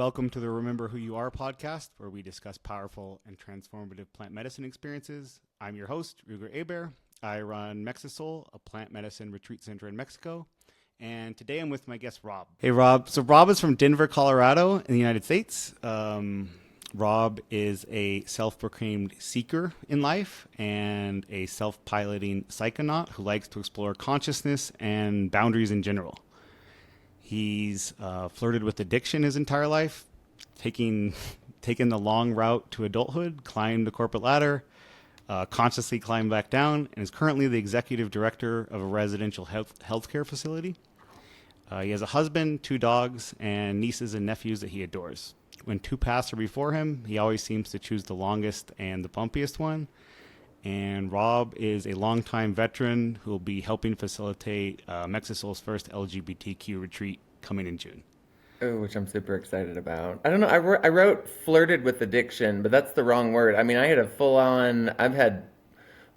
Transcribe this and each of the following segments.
Welcome to the Remember Who You Are podcast, where we discuss powerful and transformative plant medicine experiences. I'm your host, Ruger Abear. I run Mexisoul, a plant medicine retreat center in Mexico. And today I'm with my guest, Robb. Hey, Robb. So Robb is from Denver, Colorado in the United States. Robb is a self-proclaimed seeker in life and a self-piloting psychonaut who likes to explore consciousness and boundaries in general. He's flirted with addiction his entire life, taken the long route to adulthood, climbed the corporate ladder, consciously climbed back down, and is currently the executive director of a residential healthcare facility. He has a husband, 2 dogs, and nieces and nephews that he adores. When 2 paths are before him, he always seems to choose the longest and the bumpiest one. And Robb is a longtime veteran who will be helping facilitate Mexisoul's first LGBTQ retreat coming in June. Oh, which I'm super excited about. I don't know. I wrote flirted with addiction, but that's the wrong word. I mean, I've had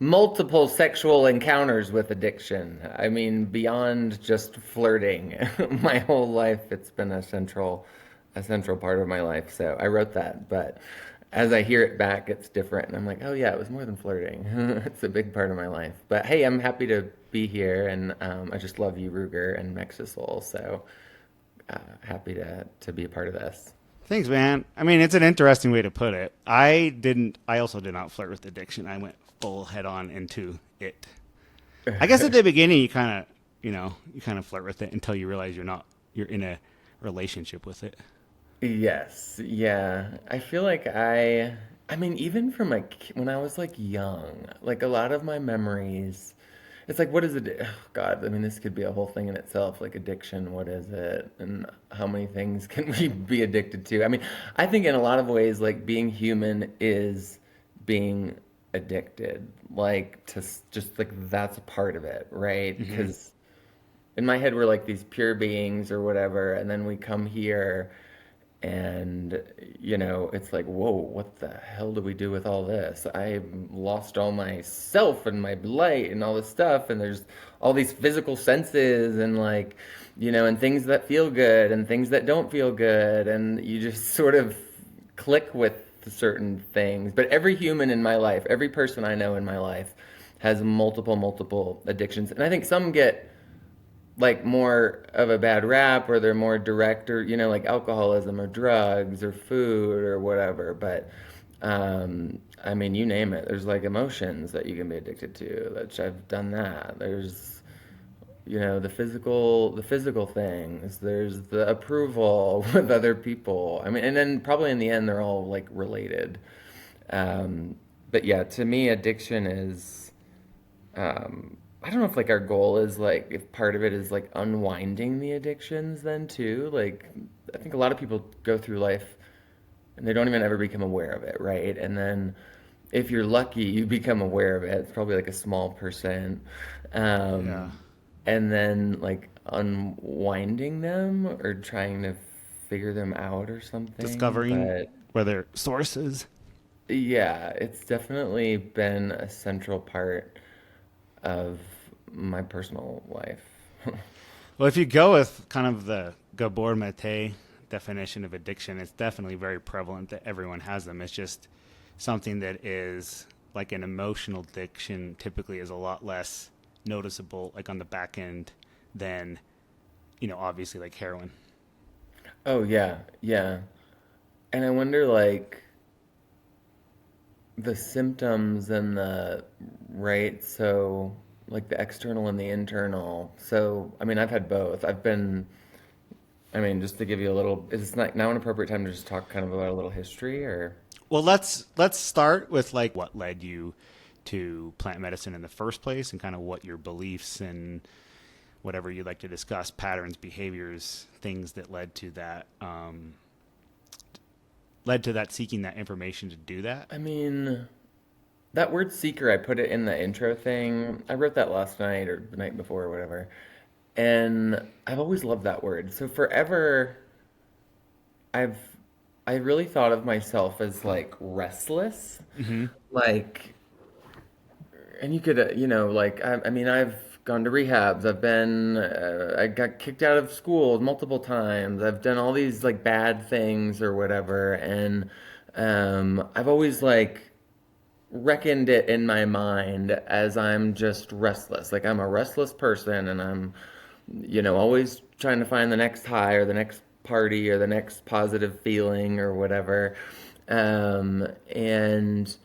multiple sexual encounters with addiction. I mean, beyond just flirting. My whole life, it's been a central part of my life. So I wrote that, but as I hear it back, it's different. And I'm like, oh yeah, it was more than flirting. It's a big part of my life. But hey, I'm happy to be here, and I just love you, Ruger, and Mexisoul. So happy to be a part of this. Thanks, man. I mean, it's an interesting way to put it. I also did not flirt with addiction. I went full head on into it. I guess at the beginning, you kind of flirt with it until you realize you're in a relationship with it. Yes, yeah. I feel like I mean, even from like when I was like young, like a lot of my memories, it's like, what is it? Oh, God, I mean, this could be a whole thing in itself, like addiction, what is it? And how many things can we be addicted to? I mean, I think in a lot of ways, like being human is being addicted, like just like that's a part of it, right? Mm-hmm. Because in my head, we're like these pure beings or whatever, and then we come here and it's like, whoa, what the hell do we do with all this? I lost all my self and my light and all this stuff, and there's all these physical senses and like, and things that feel good and things that don't feel good, and you just sort of click with certain things. But every human in my life, every person I know in my life has multiple addictions, and I think some get like more of a bad rap, or they're more direct, or like alcoholism or drugs or food or whatever. But I mean, you name it, there's like emotions that you can be addicted to, which I've done that. There's the physical things, there's the approval with other people. I mean, and then probably in the end they're all like related. But yeah, to me addiction is I don't know if like our goal is like, if part of it is like unwinding the addictions then too. Like I think a lot of people go through life and they don't even ever become aware of it, right? And then if you're lucky, you become aware of it. It's probably like a small percent. Yeah. Um, and then like unwinding them or trying to figure them out or something. Discovering But where their source is. yeah, it's definitely been a central part of my personal life. Well, if you go with kind of the Gabor Mate definition of addiction, it's definitely very prevalent that everyone has them. It's just something that is like an emotional addiction typically is a lot less noticeable, like on the back end, than, obviously like heroin. Oh yeah, yeah. And I wonder like the symptoms and the right, so like the external and the internal. So I mean, I've had both. I mean, just to give you a little, is this not now an appropriate time to just talk kind of about a little history or? Well, let's start with like what led you to plant medicine in the first place, and kind of what your beliefs and whatever you'd like to discuss, patterns, behaviors, things that led to that seeking that information to do that. I mean, that word seeker, I put it in the intro thing. I wrote that last night or the night before or whatever. And I've always loved that word. So forever, I've I really thought of myself as like restless, Mm-hmm. like, and you could, like, I mean, I've gone to rehabs. I got kicked out of school multiple times. I've done all these like bad things or whatever, and I've always like reckoned it in my mind as I'm just restless. Like I'm a restless person, and I'm, always trying to find the next high or the next party or the next positive feeling or whatever. And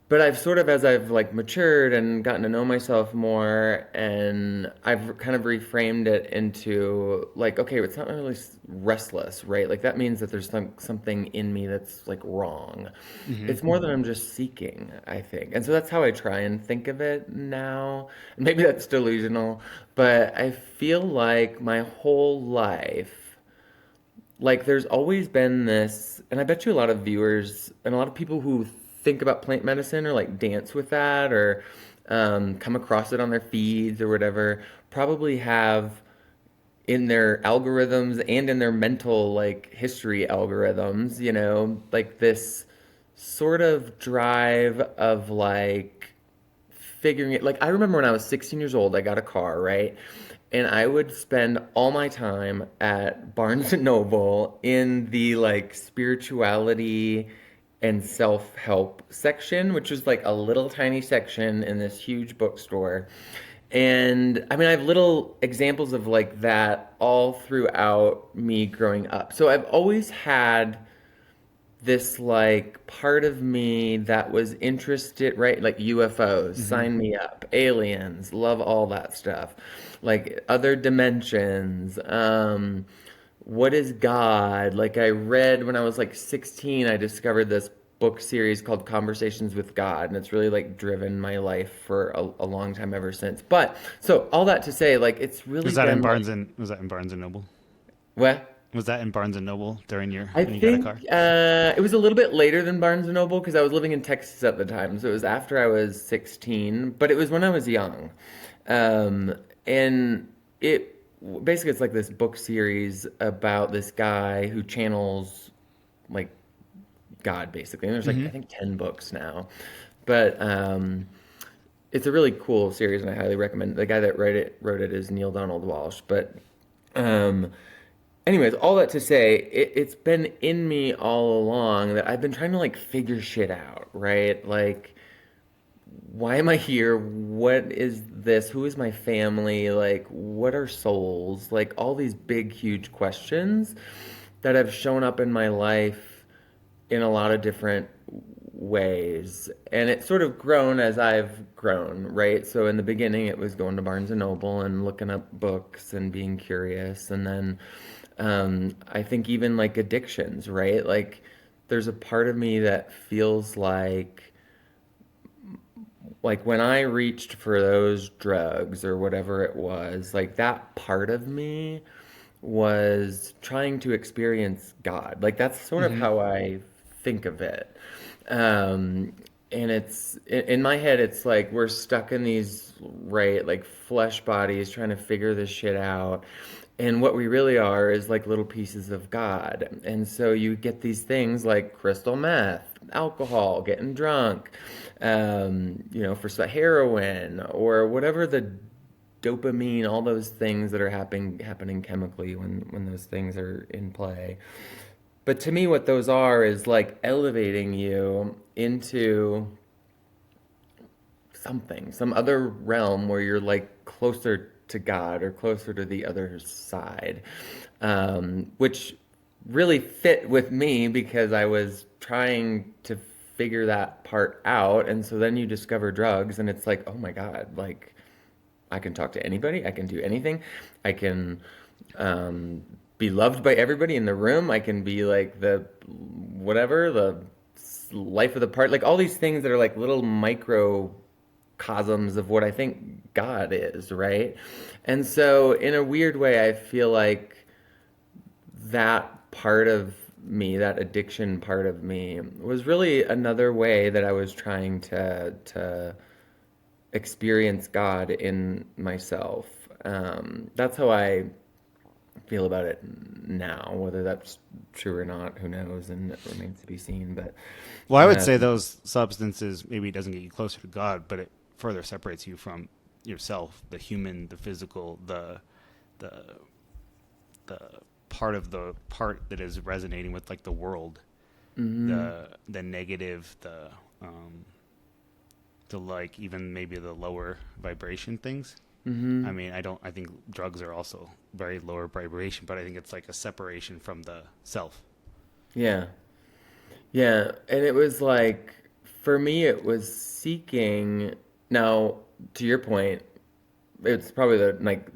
but I've sort of, as I've like matured and gotten to know myself more, and I've kind of reframed it into like, okay, it's not really restless, right? Like that means that there's something in me that's like wrong. Hmm. It's more than I'm just seeking, I think. And so that's how I try and think of it now. Maybe that's delusional, but I feel like my whole life, like there's always been this, and I bet you a lot of viewers and a lot of people who think about plant medicine or like dance with that or come across it on their feeds or whatever probably have in their algorithms and in their mental like history algorithms, like this sort of drive of like figuring it. Like I remember when I was 16 years old, I got a car, right? And I would spend all my time at Barnes and Noble in the like spirituality and self-help section, which was like a little tiny section in this huge bookstore. And I mean, I have little examples of like that all throughout me growing up. So I've always had this like part of me that was interested, right? Like UFOs, Hmm. sign me up, aliens, love all that stuff. Like other dimensions, what is God? Like I read when I was like 16, I discovered this book series called Conversations with God, and it's really like driven my life for a long time ever since. But so all that to say, like it's really been like, Was that in Barnes and Noble? well, Was that in Barnes and Noble during your I when you got a think car? it was a little bit later than Barnes and Noble because I was living in Texas at the time, so it was after I was 16, but it was when I was young, and it basically it's like this book series about this guy who channels like God basically, and there's like I Hmm. think 10 books now, but it's a really cool series, and I highly recommend. The guy that wrote it is Neil Donald Walsh, but. Um, Anyways, all that to say, it's been in me all along that I've been trying to like figure shit out, right? Like, why am I here? What is this? Who is my family? Like, what are souls? Like, all these big, huge questions that have shown up in my life in a lot of different ways. And it's sort of grown as I've grown, right? So in the beginning, it was going to Barnes and Noble and looking up books and being curious. And then I think even like addictions, right? Like there's a part of me that feels like when I reached for those drugs or whatever it was, like that part of me was trying to experience God. Like that's sort of Hmm. how I think of it. Um, and it's in my head, it's like we're stuck in these, right, like flesh bodies trying to figure this shit out. And what we really are is like little pieces of God. And so you get these things like crystal meth, alcohol, getting drunk, for heroin or whatever the dopamine, all those things that are happening chemically when those things are in play. But to me, what those are is like elevating you into something, some other realm where you're like closer to God or closer to the other side, which really fit with me because I was trying to figure that part out. And so then you discover drugs, and it's like, oh my God, like I can talk to anybody, I can do anything, I can um, be loved by everybody in the room, I can be like the whatever, the life of the part, like all these things that are like little microcosms of what I think God is, right? And so, in a weird way, I feel like that part of me, that addiction part of me, was really another way that I was trying to experience God in myself. That's how I feel about it now. Whether that's true or not, who knows, and it remains to be seen. But Well, I would uh, say those substances maybe it doesn't get you closer to God, but it further separates you from yourself, the human, the physical, the the part that is resonating with like the world, Mm-hmm. the negative, the like even maybe the lower vibration things. Mm-hmm. I mean, I think drugs are also very lower vibration, but I think it's like a separation from the self. Yeah. Yeah. And it was like, for me, it was seeking. Now, to your point, it's probably the like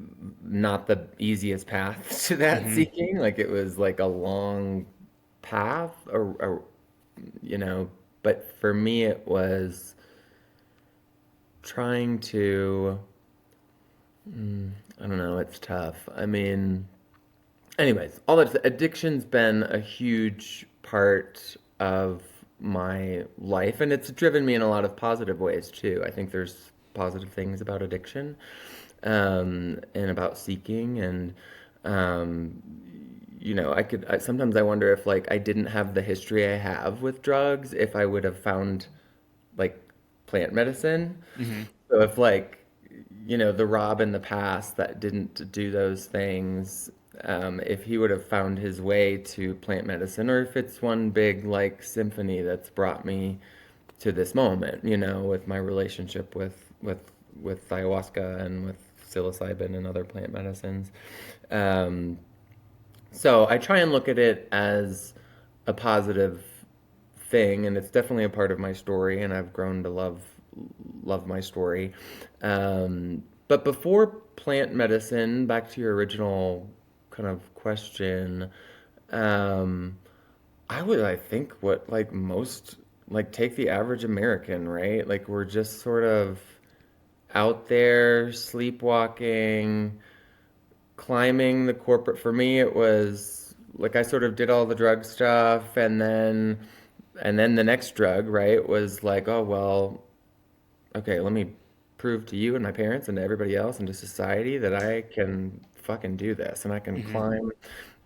not the easiest path to that Mm-hmm. seeking. Like it was like a long path, or but for me, it was trying to. I don't know. It's tough. I mean, anyways, all that addiction's been a huge part of my life, and it's driven me in a lot of positive ways too. I think there's positive things about addiction, and about seeking, and um, sometimes I wonder if like I didn't have the history I have with drugs, if I would have found like plant medicine. Mm-hmm. So if like, the Rob in the past that didn't do those things, if he would have found his way to plant medicine, or if it's one big like symphony that's brought me to this moment, with my relationship with ayahuasca and with psilocybin and other plant medicines. Um, so I try and look at it as a positive thing, and it's definitely a part of my story, and I've grown to love my story. But before plant medicine, back to your original kind of question, um, I think what like most like take the average American, right? Like we're just sort of out there sleepwalking, climbing the corporate. For me, it was like I sort of did all the drug stuff, and then the next drug, right, was like, oh well, okay, let me prove to you and my parents and to everybody else and to society that I can fucking do this and I can Mm-hmm. climb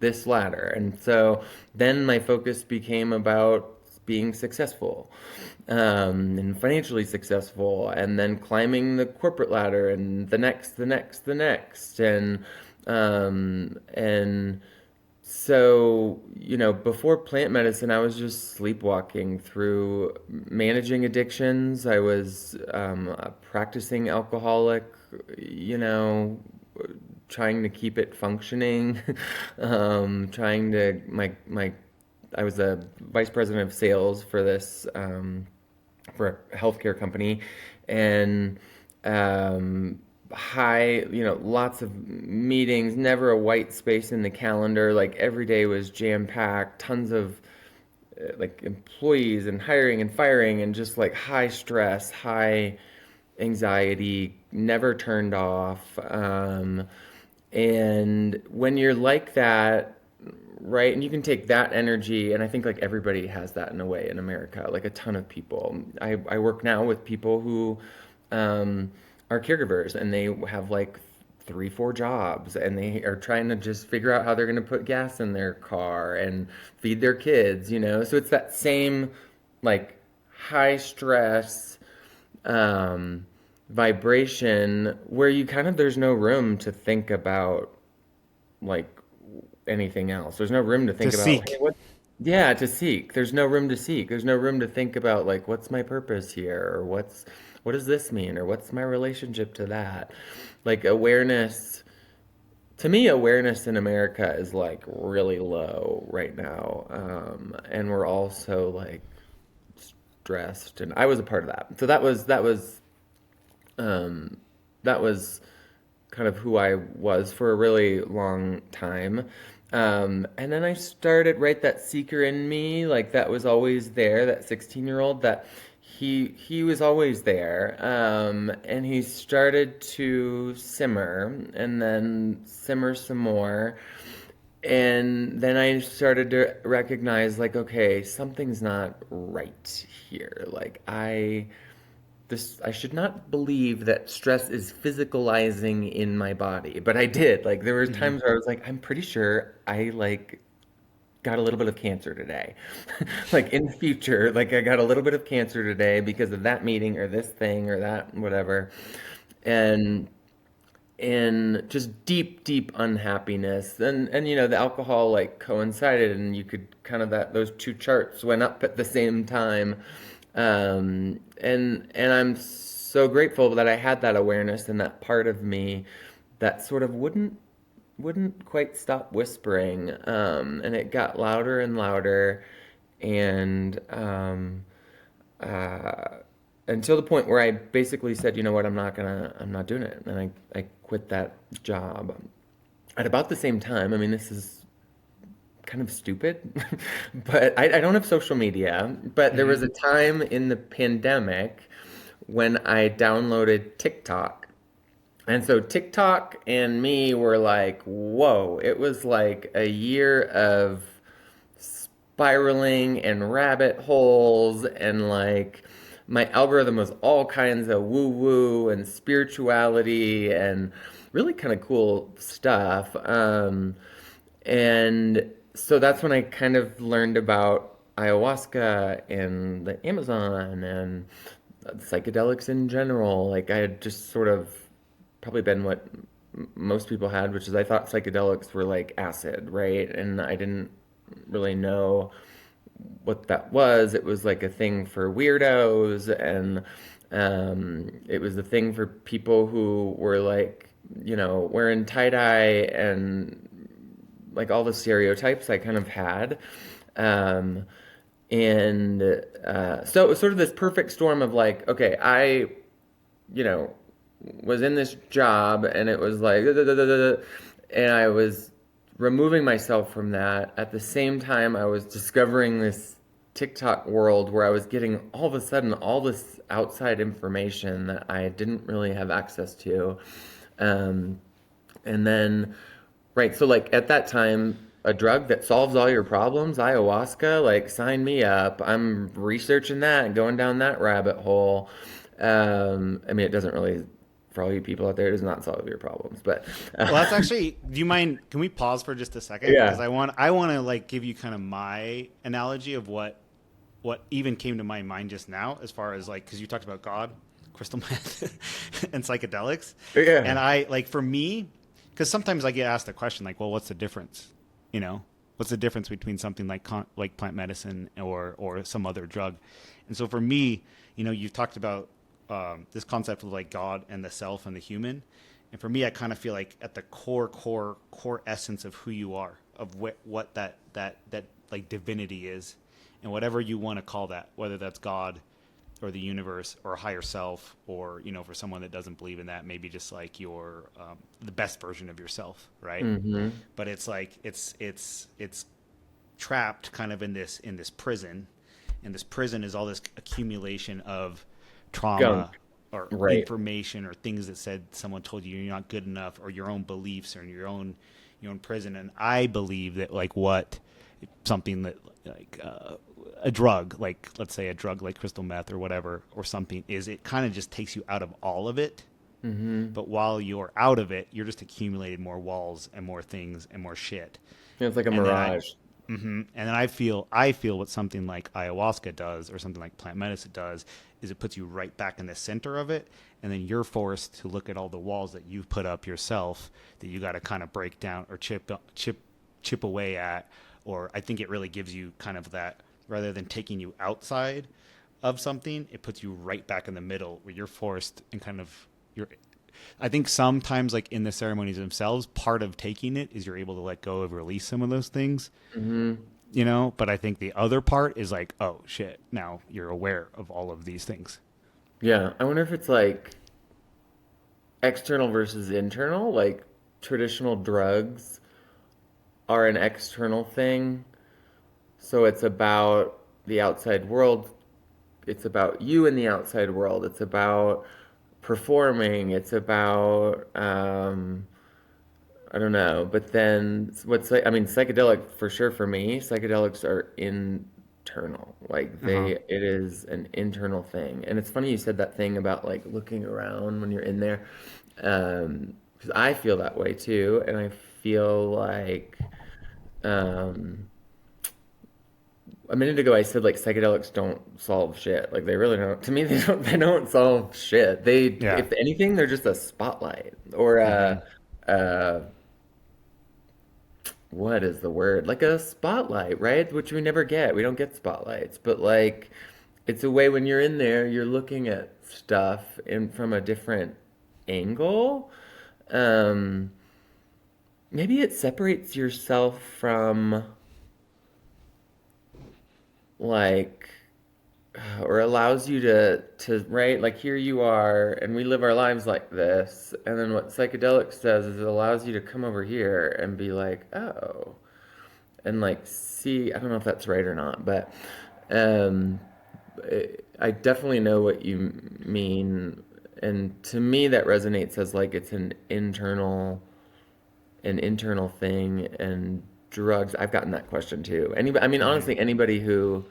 this ladder. And so then my focus became about being successful, and financially successful, and then climbing the corporate ladder, and the next. And so, before plant medicine, I was just sleepwalking through managing addictions. I was a practicing alcoholic, you know, trying to keep it functioning, I was a vice president of sales for for a healthcare company, and um, lots of meetings, never a white space in the calendar. Like every day was jam packed, tons of like employees and hiring and firing, and just like high stress, high anxiety, never turned off. And when you're like that, right, and you can take that energy, and I think like everybody has that in a way in America, like a ton of people. I work now with people who um, are caregivers, and they have like three, four jobs, and they are trying to just figure out how they're going to put gas in their car and feed their kids. So it's that same like high stress um, vibration where you kind of there's no room to think about like anything else. There's no room to To think about, hey, seek. what? Yeah, to seek. There's no room to seek. There's no room to think about like what's my purpose here, or what does this mean, or what's my relationship to that. Like awareness, to me, awareness in America is like really low right now, and we're also like stressed, and I was a part of that. So um, that was kind of who I was for a really long time. And then I started, right, that seeker in me, like that was always there, that 16-year-old, that he was always there. And he started to simmer and then simmer some more. And then I started to recognize, like, okay, something's not right here. Like, I should not believe that stress is physicalizing in my body, but I did. Like there were Mm-hmm. times where I was like, I'm pretty sure I like got a little bit of cancer today. Like in the future, like I got a little bit of cancer today because of that meeting or this thing or that whatever. and in just deep, deep unhappiness. And the alcohol like coincided, and you could kind of that those two charts went up at the same time. And I'm so grateful that I had that awareness and that part of me that sort of wouldn't quite stop whispering, and it got louder and louder, and uh, until the point where I basically said, you know what, I'm not doing it, and I quit that job at about the same time. I mean, this is kind of stupid, but I don't have social media. But there Mm-hmm. was a time in the pandemic when I downloaded TikTok. And so TikTok and me were like, whoa, it was like a year of spiraling and rabbit holes, and like my algorithm was all kinds of woo woo and spirituality and really kind of cool stuff. And so that's when I kind of learned about ayahuasca and the Amazon and psychedelics in general. Like I had just sort of probably been what most people had, which is I thought psychedelics were like acid, right? And I didn't really know what that was. It was like a thing for weirdos, and it was a thing for people who were like, wearing tie dye and like all the stereotypes I kind of had. Um, and so it was sort of this perfect storm of like, okay, you know, was in this job, and it was like, and I was removing myself from that. At the same time, I was discovering this TikTok world where I was getting all of a sudden all this outside information that I didn't really have access to. Um, and then, right, so like at that time, a drug that solves all your problems, ayahuasca, like sign me up. I'm researching that and going down that rabbit hole. I mean, it doesn't really, for all you people out there, it does not solve your problems, but Well, that's actually. Do you mind? Can we pause for just a second? Because yeah, I want to like give you kind of my analogy of what even came to my mind just now, as far as like because you talked about God, crystal meth, and psychedelics, and yeah, I like for me, because sometimes I get asked the question like, well, what's the difference? You know, what's the difference between something like like plant medicine or some other drug? And so for me, you've talked about this concept of like God and the self and the human. And for me, I kind of feel like at the core essence of who you are, of what that like divinity is, and whatever you want to call that, whether that's God or the universe or higher self, or for someone that doesn't believe in that, maybe just like your the best version of yourself, right? mm-hmm, But it's like it's trapped kind of in this prison, and this prison is all this accumulation of gunk, trauma or right, information or things that said someone told you you're not good enough, or your own beliefs or your own prison. And I believe that like what something that like a drug, like let's say a drug like crystal meth or whatever or something, is it kind of just takes you out of all of it. mm-hmm. But while you're out of it, you're just accumulating more walls and more things and more shit. It's like a And then I mirage. and then I feel what something like ayahuasca does or something like plant medicine does is it puts you right back in the center of it, and then you're forced to look at all the walls that you've put up yourself that you got to kind of break down or chip away at. Or I think it really gives you kind of that, rather than taking you outside of something, it puts you right back in the middle where you're forced and kind of you're I think sometimes like in the ceremonies themselves, part of taking it is you're able to let go of release some of those things, Mm-hmm. but I think the other part is like, oh shit, now you're aware of all of these things. Yeah, I wonder if it's like external versus internal, like traditional drugs are an external thing. So it's about the outside world. It's about you in the outside world. It's about performing. It's about I don't know. But then what's like I mean psychedelic for sure for me, psychedelics are internal. Like Uh-huh. it is an internal thing. And it's funny you said that thing about like looking around when you're in there. Because I feel that way too, and I feel like um a minute ago I said like psychedelics don't solve shit. Like they really don't. To me, they don't solve shit. They, Yeah. if anything, they're just a spotlight or Hmm. a what is the word? Like a spotlight, right? Which we never get. We don't get spotlights, but like it's a way when you're in there, you're looking at stuff in from a different angle. Um, Maybe it separates yourself from like or allows you to right like here you are and we live our lives like this and then what psychedelics does is it allows you to come over here and be like oh and like see I don't know if that's right or not but um I definitely know what you mean and to me that resonates as like it's an internal thing and drugs I've gotten that question too anybody I mean Hmm. honestly anybody who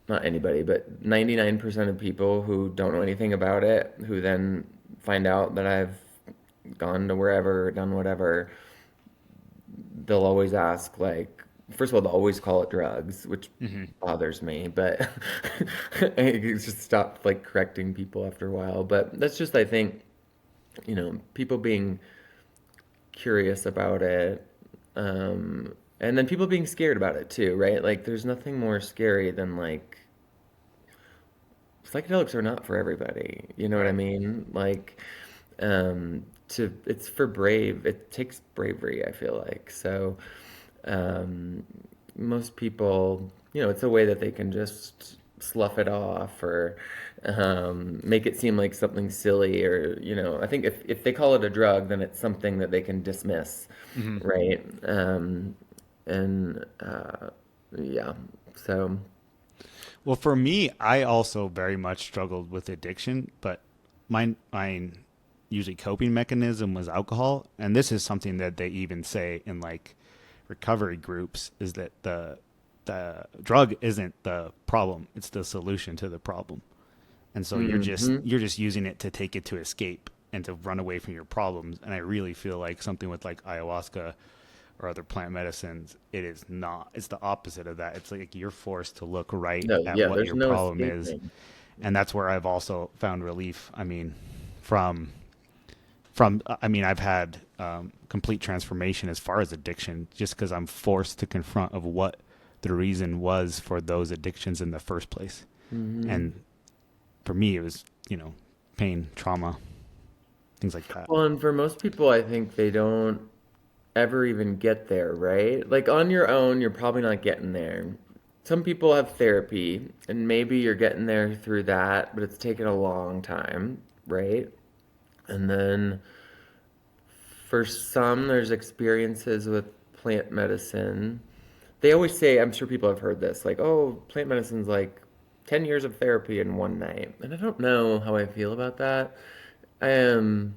not anybody, but 99% of people who don't know anything about it, who then find out that I've gone to wherever, done whatever, they'll always ask, like, first of all, they'll always call it drugs, which Hmm. bothers me, but I just stopped, like, correcting people after a while. But that's just, I think, people being curious about it. And then people being scared about it too, right? Like, there's nothing more scary than like psychedelics are not for everybody. You know what I Right. mean? Like, it's for brave. It takes bravery. I feel like so. Um, Most people, it's a way that they can just slough it off or make it seem like something silly or I think if they call it a drug, then it's something that they can dismiss, Hmm. right? And yeah, so. Well, for me, I also very much struggled with addiction, but mine usually coping mechanism was alcohol, and this is something that they even say in like recovery groups is that the drug isn't the problem, it's the solution to the problem. And so you're just Hmm. you're just using it to take it to escape and to run away from your problems. And I really feel like something with like ayahuasca or other plant medicines, it is not. It's the opposite of that. It's like you're forced to look right No, at yeah, what there's your no problem is, escaping. and that's where I've also found relief. I mean, from from I've had complete transformation as far as addiction, just because I'm forced to confront of what the reason was for those addictions in the first place. Hmm. And for me, it was pain, trauma, things like that. Well, and for most people, I think they don't ever even get there, right? Like on your own, you're probably not getting there. Some people have therapy, and maybe you're getting there through that, but it's taken a long time, right? And then for some, there's experiences with plant medicine. They always say, I'm sure people have heard this, like, oh, plant medicine's like 10 years of therapy in one night. And I don't know how I feel about that. Um,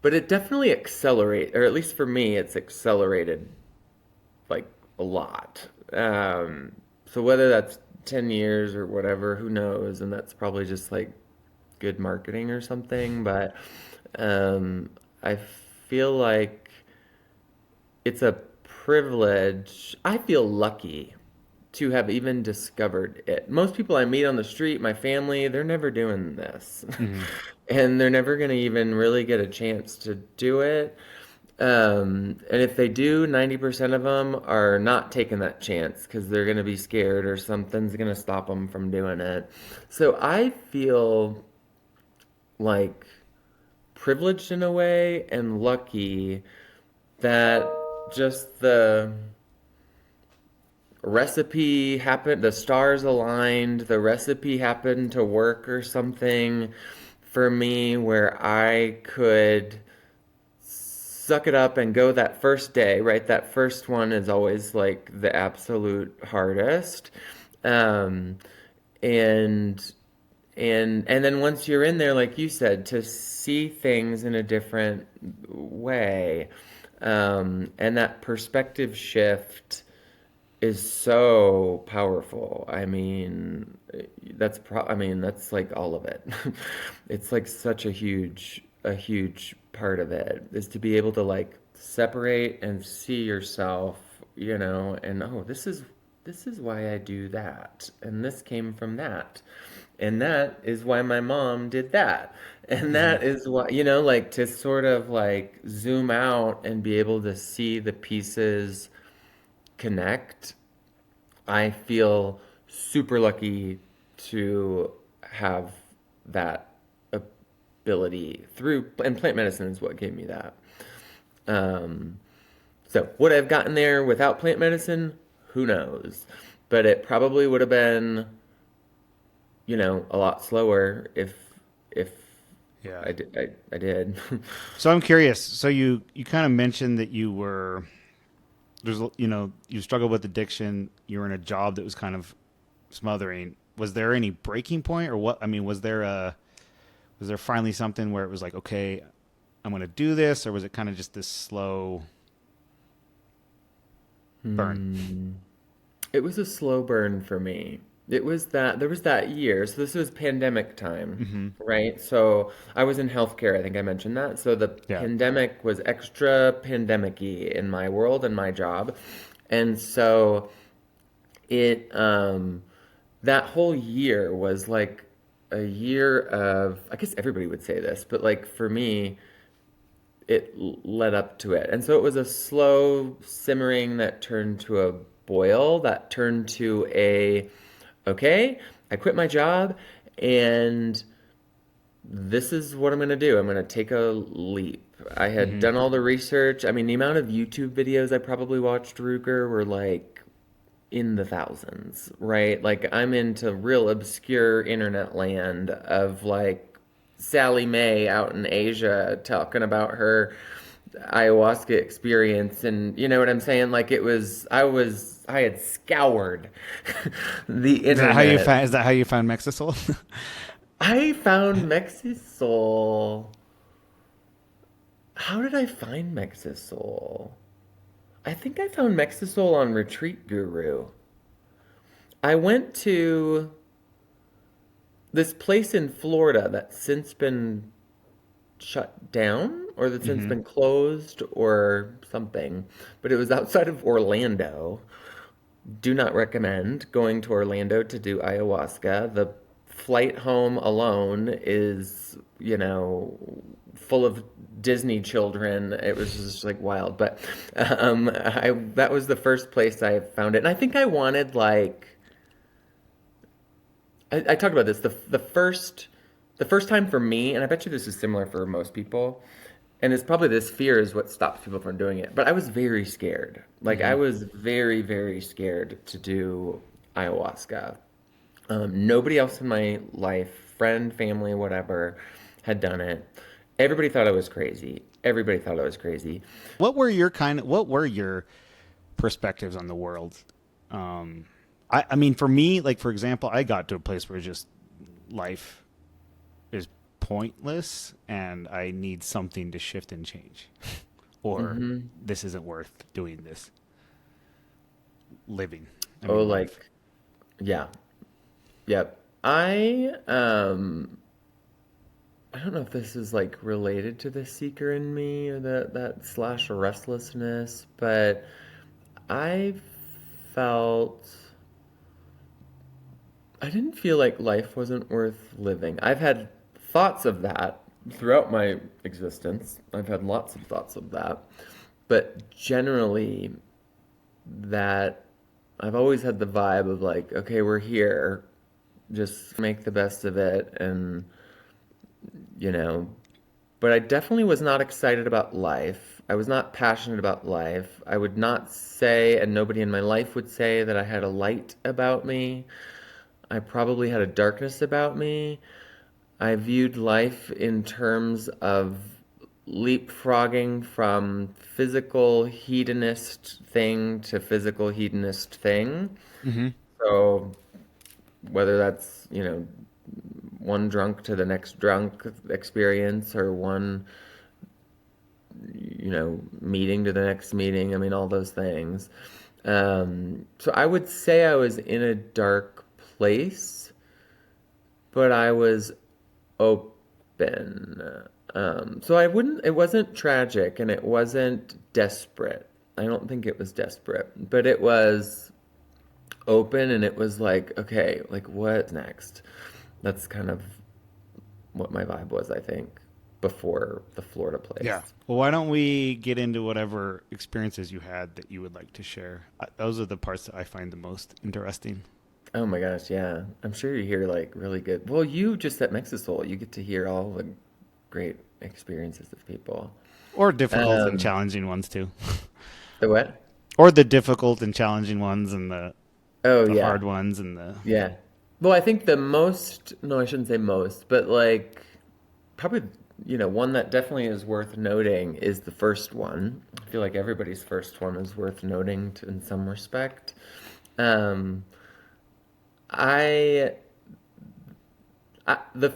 but it definitely accelerate, or at least for me, it's accelerated like a lot. So whether that's 10 years or whatever, who knows? And that's probably just like good marketing or something. But um, I feel like it's a privilege. I feel lucky to have even discovered it. Most people I meet on the street, my family, they're never doing this. Hmm. And they're never going to even really get a chance to do it. And if they do, 90% of them are not taking that chance because they're going to be scared or something's going to stop them from doing it. So I feel like privileged in a way and lucky that just the recipe happened, the stars aligned, the recipe happened to work or something for me where I could suck it up and go that first day, right? That first one is always like the absolute hardest. Um, and and then once you're in there, like you said, to see things in a different way, and that perspective shift is so powerful. I mean, I mean, that's like all of it. It's like such a huge part of it is to be able to like separate and see yourself, and oh, this is this is why I do that. And this came from that. And that is why my mom did that. And Hmm. that is why, like to sort of like zoom out and be able to see the pieces connect. I feel super lucky to have that ability through, and plant medicine is what gave me that. Um, so would I have gotten there without plant medicine? Who knows? But it probably would have been, a lot slower if Yeah. I did. So I'm curious. So you kind of mentioned that you struggled with addiction. You were in a job that was kind of smothering. Was there any breaking point, or what? I mean, was there finally something where it was like, okay, I'm going to do this, or was it kind of just this slow burn? Hmm. It was a slow burn for me. It was that there was that year. So this was pandemic time, Hmm. right? So I was in healthcare. I think I mentioned that. So the Yeah. pandemic was extra pandemic-y in my world and my job. And so it that whole year was like a year of, I guess everybody would say this, but like for me, it led up to it. And so it was a slow simmering that turned to a boil, that turned to okay, I quit my job and this is what I'm going to do. I'm going to take a leap. I had Hmm. done all the research. I mean, the amount of YouTube videos I probably watched, Ruger, were like in the thousands, right? Like I'm into real obscure internet land of like Sally Mae out in Asia talking about her ayahuasca experience, and you know what I'm saying? Like I had scoured the Is that how you internet. found? Is that how you found Mexisoul? I found Mexisoul. How did I find Mexisoul? I think I found Mexisoul on Retreat Guru. I went to this place in Florida that's since been shut down or that's since Hmm. been closed or something, but it was outside of Orlando. Do not recommend going to Orlando to do ayahuasca. The flight home alone is, full of Disney children. It was just like wild. But I that was the first place I found it. And I think I wanted like I talked about this the first time for me, and I bet you this is similar for most people. And it's probably this fear is what stops people from doing it. But I was very scared. Like I Hmm. was very, very scared to do ayahuasca. Nobody else in my life, friend, family, whatever, had done it. Everybody thought I was crazy. Everybody thought I was crazy. What were your perspectives on the world? Um, I mean, for me, like for example, I got to a place where just life is pointless, and I need something to shift and change, or Hmm. this isn't worth doing this living. I Oh, mean, life. like, yeah, yep. I don't know if this is like related to the seeker in me or that slash restlessness, but I felt I didn't feel like life wasn't worth living. I've had thoughts of that throughout my existence. I've had lots of thoughts of that. But generally, that I've always had the vibe of like, okay, we're here, just make the best of it. And, you know, but I definitely was not excited about life. I was not passionate about life. I would not say, and nobody in my life would say, that I had a light about me. I probably had a darkness about me. I viewed life in terms of leapfrogging from physical hedonist thing to physical hedonist thing. Hmm. So whether that's, one drunk to the next drunk experience or one, meeting to the next meeting, I mean, all those things. So I would say I was in a dark place, but I was open. So it wasn't tragic and it wasn't desperate. I don't think it was desperate, but it was open, and it was like, okay, like what next? That's kind of what my vibe was, I think, before the Florida Yeah. place. Well, why don't we get into whatever experiences you had that you would like to share? Those are the parts that I find the most interesting. Oh my gosh, yeah. I'm sure you hear like really good. Well, you just at Mexisoul, you get to hear all the great experiences of people. Or difficult and Um, challenging ones too. the what? Or the difficult and challenging ones and Oh the yeah, hard ones and the yeah. Well, I think the most, no, I shouldn't say most, but like probably, one that definitely is worth noting is the first one. I feel like everybody's first one is worth noting in some respect. Um, I, I the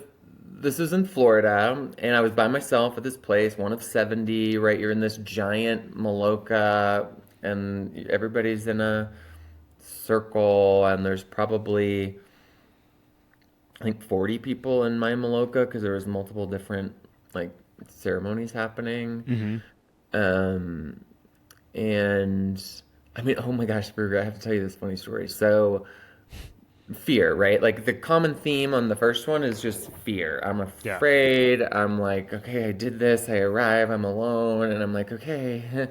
this was in Florida, and I was by myself at this place, one of 70, right? You're in this giant Maloka, and everybody's in a circle, and there's probably, I think, 40 people in my Maloka because there was multiple different, like, ceremonies happening. hmm Um, and I mean, oh my gosh, Burger, I have to tell you this funny story. So, fear, right? Like the common theme on the first one is just fear. I'm yeah. afraid. I'm like, okay, I did this. I arrive. I'm alone, and I'm like, okay.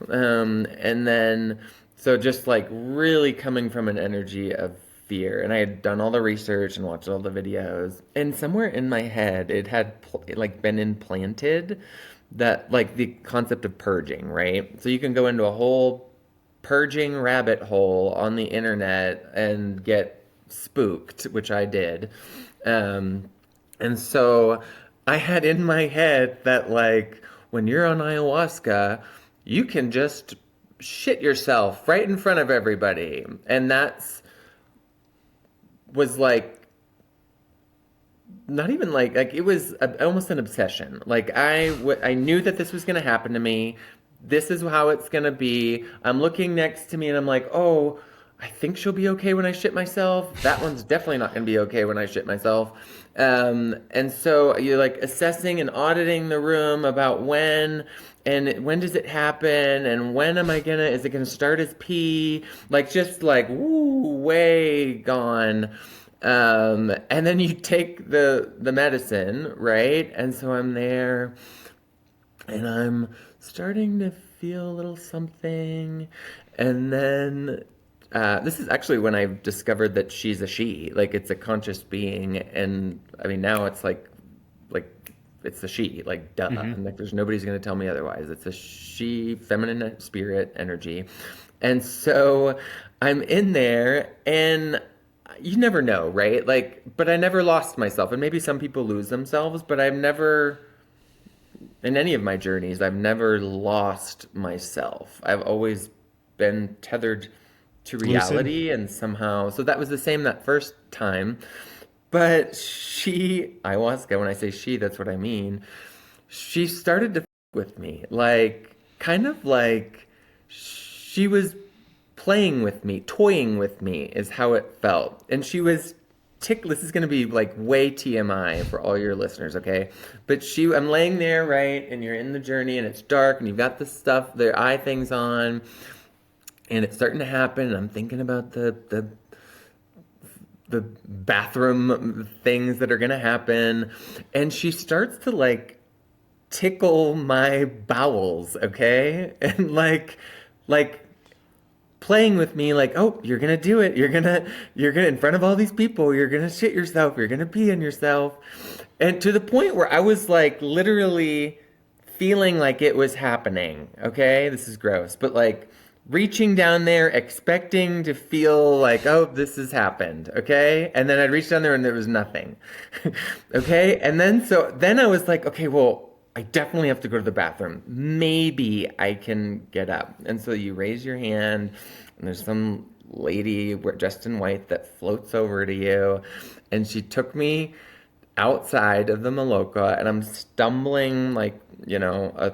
And then so just like really coming from an energy of fear, and I had done all the research and watched all the videos, and somewhere in my head it had like been implanted that like the concept of purging, right? So you can go into a whole purging rabbit hole on the internet and get spooked, which I did. Um, and so I had in my head that, like, when you're on ayahuasca, you can just shit yourself right in front of everybody. And that's was like not even like it was almost an obsession. Like I knew that this was going to happen to me. This is how it's going to be. I'm looking next to me and I'm like, "Oh, I think she'll be okay when I shit myself. That one's definitely not going to be okay when I shit myself." And so you're like assessing and auditing the room about when does it happen, and when am I gonna, is it gonna start as pee? Like just like woo, way gone. And then you take the medicine, right? And so I'm there, and I'm starting to feel a little something, and then this is actually when I discovered that she's a she, like it's a conscious being, and I mean now it's like it's a she, like duh, hmm and like there's nobody's gonna tell me otherwise. It's a she, feminine spirit energy, and so I'm in there, and you never know, right? Like, but I never lost myself, and maybe some people lose themselves, but I've never in any of my journeys, I've never lost myself. I've always been tethered to Lucid. reality and somehow. So that was the same that first time. But ayahuasca, when I say she, that's what I mean. She started to with me. Like, kind of like she was playing with me, toying with me, is how it felt. And she was this is going to be like way TMI for all your listeners, okay? But I'm laying there, right? And you're in the journey and it's dark and you've got the stuff, the eye things on, and it's starting to happen. And I'm thinking about the bathroom things that are going to happen. And she starts to like tickle my bowels, okay? And like playing with me like, oh, you're gonna do it, you're gonna in front of all these people, you're gonna shit yourself, you're gonna pee on yourself. And to the point where I was like literally feeling like it was happening, okay, this is gross, but like reaching down there expecting to feel like, oh, this has happened, okay, and then I'd reach down there and there was nothing. Okay, and then I was like, okay, well, I definitely have to go to the bathroom. Maybe I can get up. And so you raise your hand, and there's some lady dressed in white that floats over to you. And she took me outside of the Maloka, and I'm stumbling like, a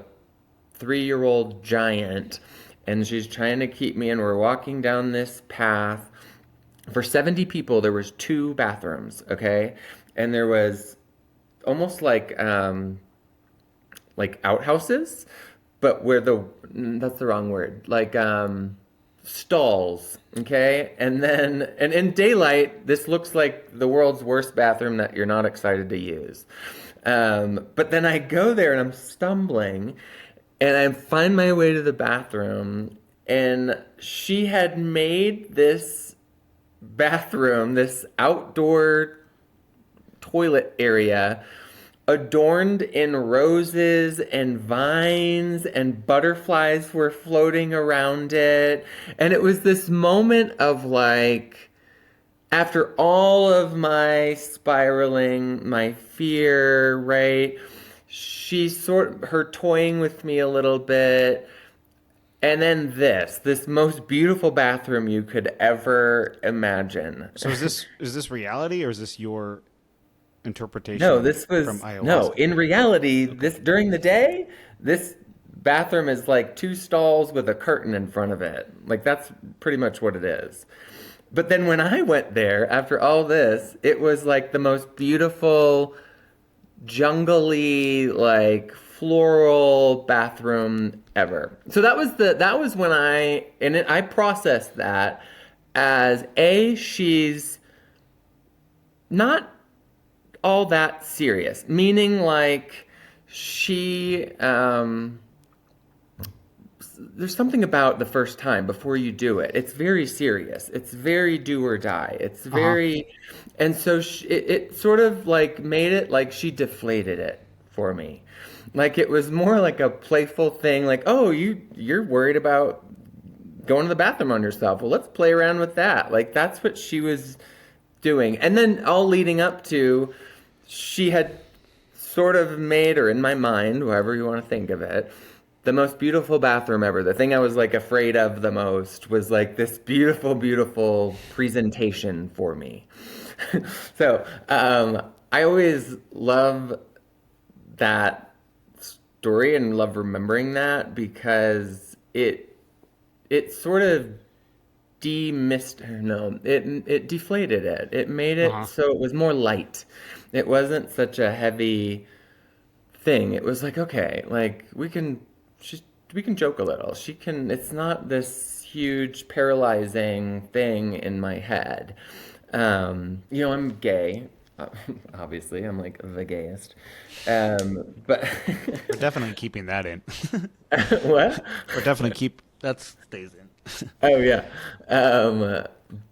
3-year-old giant. And she's trying to keep me, and we're walking down this path. For 70 people, there was 2 bathrooms, okay? And there was almost like outhouses, but where that's the wrong word. Like stalls, okay? And in daylight, this looks like the world's worst bathroom that you're not excited to use. But then I go there and I'm stumbling and I find my way to the bathroom, and she had made this bathroom, this outdoor toilet area, adorned in roses and vines, and butterflies were floating around it. And it was this moment of like, after all of my spiraling, my fear, right? Her toying with me a little bit. And then this most beautiful bathroom you could ever imagine. So is this reality or is this your No, interpretation this was from no. ayahuasca? In reality, Okay. this during the day, this bathroom is like two stalls with a curtain in front of it. Like that's pretty much what it is. But then when I went there after all this, it was like the most beautiful, jungly, like floral bathroom ever. So that was when I processed that as she's not all that serious, meaning like she there's something about the first time before you do it. It's very serious. It's very do or die. It's Uh-huh. very, and so it sort of like made it like she deflated it for me. Like it was more like a playful thing. Like, oh, you're worried about going to the bathroom on yourself. Well, let's play around with that. Like that's what she was doing. And then all leading up to, she had sort of made, or in my mind, however you want to think of it, the most beautiful bathroom ever. The thing I was like afraid of the most was like this beautiful, beautiful presentation for me. So I always love that story and love remembering that because it sort of it deflated it. It made it Uh-huh. so it was more light. It wasn't such a heavy thing. It was like, okay, like we can joke a little. She can, it's not this huge paralyzing thing in my head. I'm gay. Obviously, I'm like the gayest. But We're definitely keeping that in. what? We're definitely keep that stays in. Oh yeah.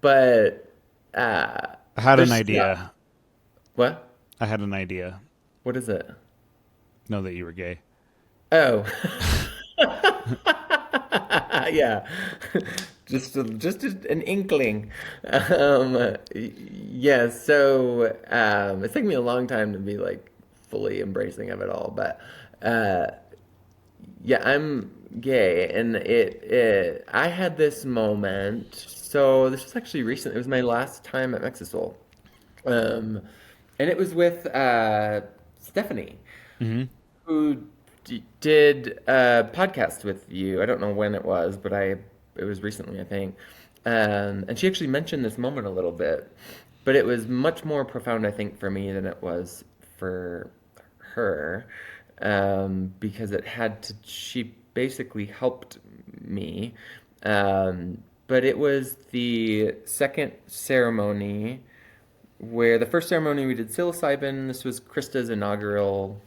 But I had an there's stuff. idea. What? I had an idea. What is it? Know that you were gay. Oh. Yeah. Just an inkling. Yeah, so it's taken me a long time to be like fully embracing of it all, but uh, yeah, I'm gay, and it I had this moment. So this was actually recent. It was my last time at Mexisoul, um, and it was with Stephanie, Mm-hmm. who did a podcast with you. I don't know when it was, but it was recently, I think. And she actually mentioned this moment a little bit, but it was much more profound, I think, for me than it was for her, because it had to. She basically helped me, but it was the second ceremony where the first ceremony we did psilocybin. This was Krista's inaugural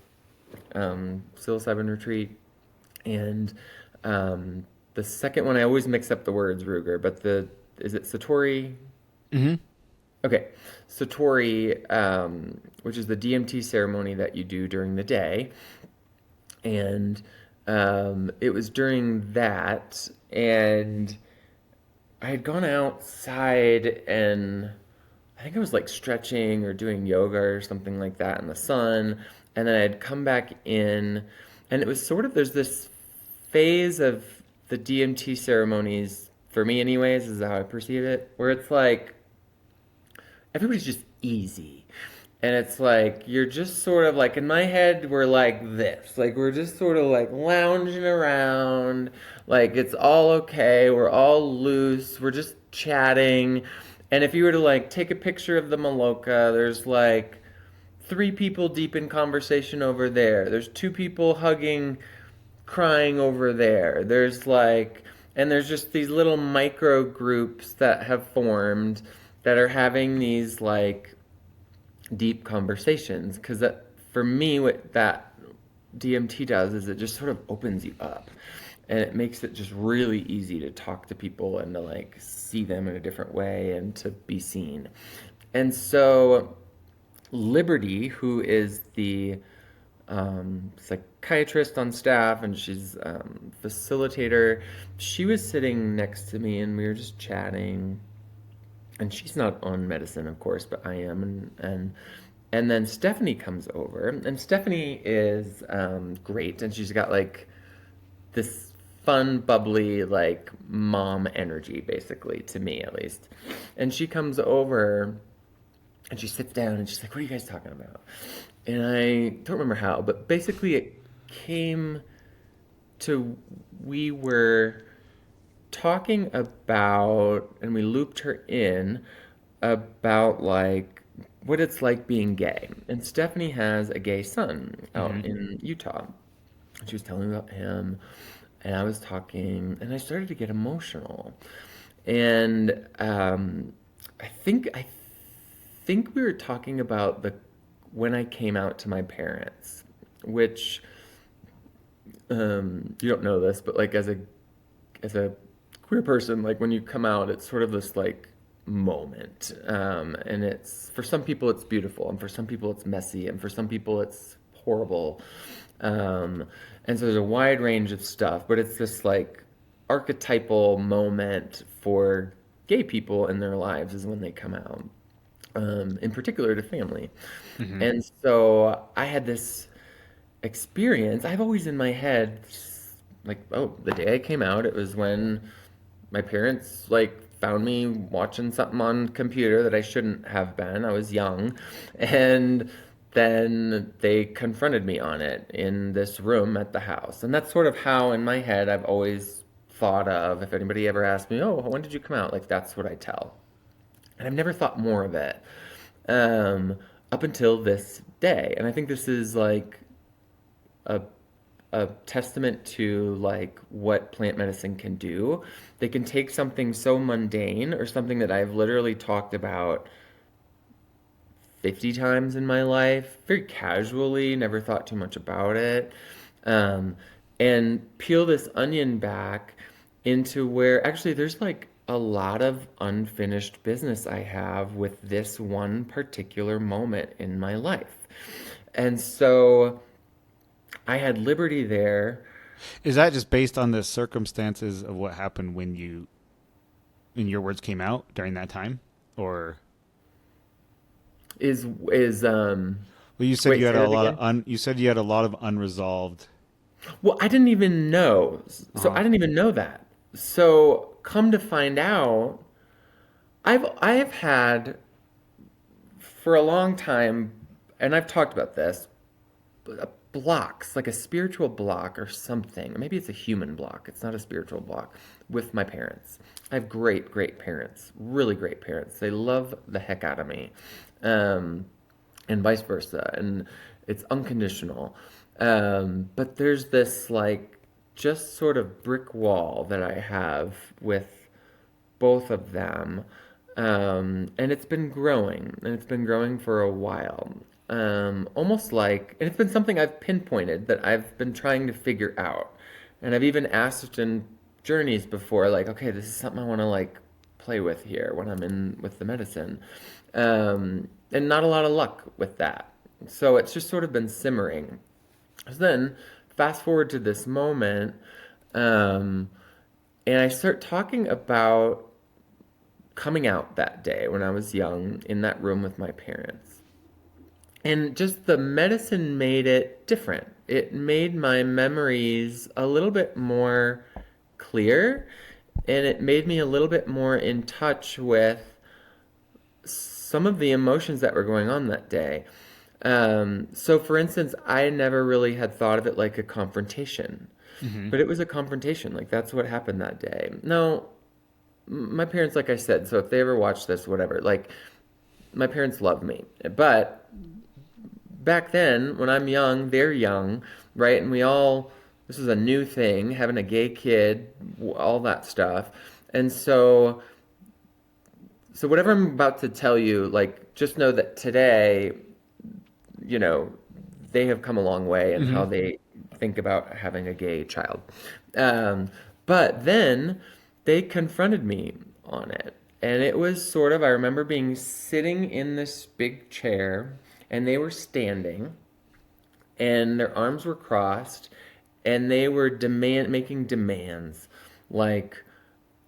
psilocybin retreat, and the second one I always mix up the words, Ruger, but the is it Satori? Mm-hmm. Okay, Satori, which is the DMT ceremony that you do during the day, and it was during that, and I had gone outside and I think I was like stretching or doing yoga or something like that in the sun. And then I'd come back in, and it was sort of, there's this phase of the DMT ceremonies, for me, anyways, is how I perceive it, where it's like everybody's just easy. And it's like, you're just sort of like, in my head, we're like this. Like, we're just sort of like lounging around. Like, it's all okay. We're all loose. We're just chatting. And if you were to like take a picture of the Maloka, there's like three people deep in conversation over there. There's two people hugging, crying over there. There's like, And there's just these little micro groups that have formed that are having these like deep conversations. Because for me, what that DMT does is it just sort of opens you up, and it makes it just really easy to talk to people and to like see them in a different way and to be seen. And so Liberty, who is the psychiatrist on staff, and she's facilitator, she was sitting next to me and we were just chatting. And she's not on medicine, of course, but I am. And then Stephanie comes over, and Stephanie is great, and she's got like this fun, bubbly, like mom energy, basically, to me at least. And she comes over and she sits down and she's like, "What are you guys talking about?" And I don't remember how, but basically it came to, we were talking about, and we looped her in about like what it's like being gay. And Stephanie has a gay son out in Utah. She was telling me about him, and I was talking, and I started to get emotional. And I think we were talking about the when I came out to my parents, which you don't know this, but like as a queer person, like when you come out, it's sort of this like moment, and it's, for some people it's beautiful, and for some people it's messy, and for some people it's horrible, and so there's a wide range of stuff, but it's this like archetypal moment for gay people in their lives is when they come out, in particular to family. And so I had this experience. I've always in my head, like, oh, the day I came out, it was when my parents like found me watching something on computer that I shouldn't have been. I was young, and then they confronted me on it in this room at the house. And that's sort of how in my head I've always thought of, if anybody ever asked me, "Oh, when did you come out?" Like that's what I tell. And I've never thought more of it, up until this day. And I think this is like a testament to like what plant medicine can do. They can take something so mundane, or something that I've literally talked about 50 times in my life, very casually, never thought too much about it, and peel this onion back into where actually there's like a lot of unfinished business I have with this one particular moment in my life. And so I had Liberty there. Is that just based on the circumstances of what happened when you, in your words, came out during that time, or? Well, Well, you said wait, you say had a that lot again. of you said you had a lot of unresolved. Well, I didn't even know. Uh So huh. I didn't even know that. So come to find out, I have had for a long time, and I've talked about this, blocks, like a spiritual block or something. Maybe it's a human block. It's not a spiritual block with my parents. I have great, great parents, really great parents. They love the heck out of me, um, and vice versa. And it's unconditional. But there's this like just sort of brick wall that I have with both of them. And it's been growing, and it's been growing for a while. Almost like, and it's been something I've pinpointed that I've been trying to figure out. And I've even asked in journeys before, like, okay, this is something I want to like play with here when I'm in with the medicine. And not a lot of luck with that. So it's just sort of been simmering. So then, fast forward to this moment, um, and I start talking about coming out that day when I was young in that room with my parents. And just the medicine made it different. It made my memories a little bit more clear, and it made me a little bit more in touch with some of the emotions that were going on that day. So, for instance, I never really had thought of it like a confrontation, Mm-hmm. but it was a confrontation. Like, that's what happened that day. Now, my parents, like I said, so if they ever watch this, whatever, like, my parents love me. But back then, when I'm young, they're young, right? And we all This was a new thing, having a gay kid, all that stuff. And so whatever I'm about to tell you, like, just know that today, you know, they have come a long way in Mm-hmm. how they think about having a gay child. Um, but then they confronted me on it. And it was sort of, I remember being sitting in this big chair and they were standing and their arms were crossed and they were making demands like,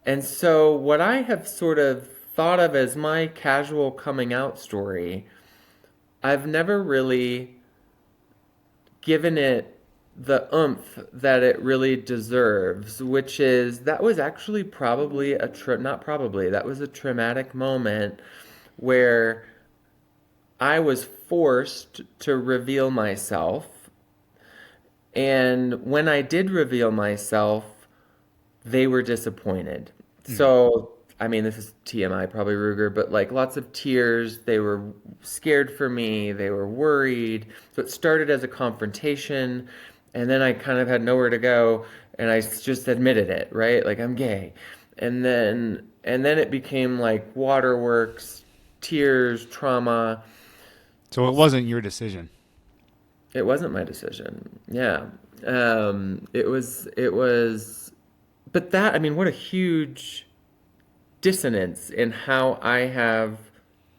and so what I have sort of thought of as my casual coming out story, I've never really given it the oomph that it really deserves, which is that was actually probably not probably, that was a traumatic moment where I was forced to reveal myself. And when I did reveal myself, they were disappointed. Mm-hmm. So, I mean, this is TMI, probably Ruger, but like lots of tears. They were scared for me. They were worried. So it started as a confrontation, and then I kind of had nowhere to go, and I just admitted it, right? Like I'm gay, and then it became like waterworks, tears, trauma. So it wasn't your decision. It wasn't my decision. Yeah. It was, but that, I mean, what a huge dissonance in how I have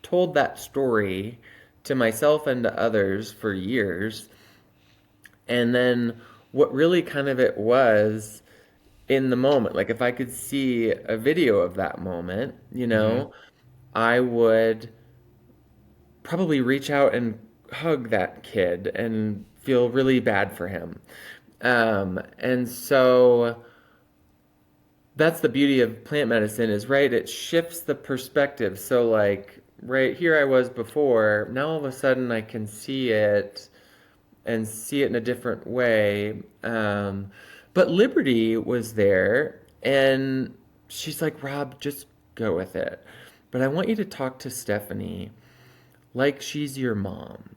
told that story to myself and to others for years. And then what really kind of it was in the moment, like if I could see a video of that moment, Mm-hmm. I would probably reach out and hug that kid and feel really bad for him. And so that's the beauty of plant medicine is right, it shifts the perspective. So like right here I was before, now all of a sudden I can see it and see it in a different way. But Liberty was there and she's like, Rob, just go with it. But I want you to talk to Stephanie like she's your mom.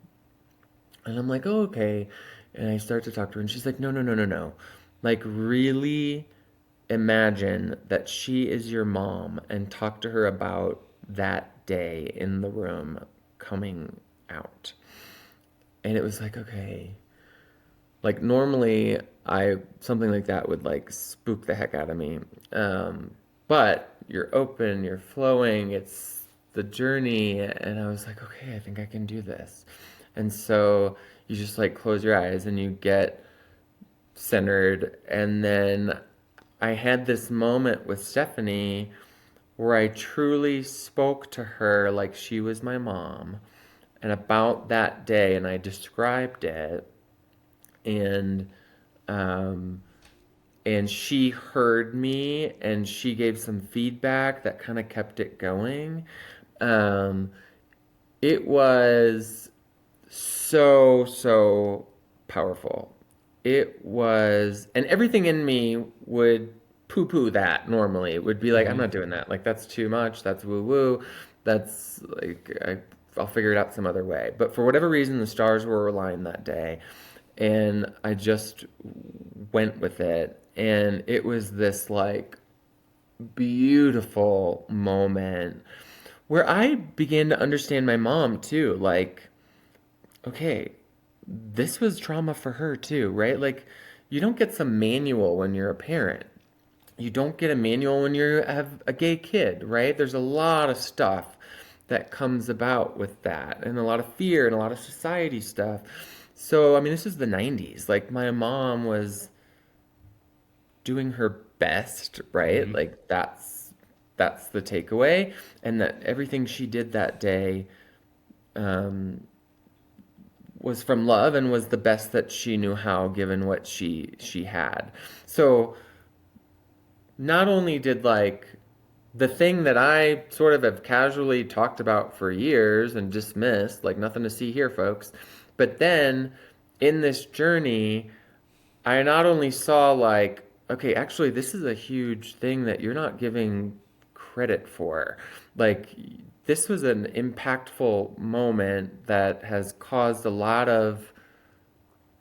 And I'm like, oh, okay. And I start to talk to her, and she's like, no, no, no, no, no. Like, really imagine that she is your mom and talk to her about that day in the room coming out. And it was like, okay. Like, normally, something like that would like spook the heck out of me. But you're open, you're flowing, it's the journey. And I was like, okay, I think I can do this. And so you just like close your eyes and you get centered. And then I had this moment with Stephanie where I truly spoke to her like she was my mom and about that day, and I described it, and um, and she heard me and she gave some feedback that kind of kept it going. Um, it was so powerful. It was, and everything in me would poo poo that normally. It would be like, I'm Mm-hmm. not doing that. Like, that's too much. That's woo woo. That's like, I'll figure it out some other way. But for whatever reason, the stars were aligned that day. And I just went with it. And it was this like beautiful moment where I began to understand my mom too. Like, okay, this was trauma for her too, right? Like, you don't get some manual when you're a parent. You don't get a manual when you have a gay kid, right? There's a lot of stuff that comes about with that, and a lot of fear and a lot of society stuff. So, I mean, this is the 90s. Like, my mom was doing her best, right? Mm-hmm. Like, that's the takeaway, and that everything she did that day um, was from love and was the best that she knew how given what she had. So not only did like the thing that I sort of have casually talked about for years and dismissed, like nothing to see here, folks, but then in this journey, I not only saw like, okay, actually, this is a huge thing that you're not giving credit for. Like, this was an impactful moment that has caused a lot of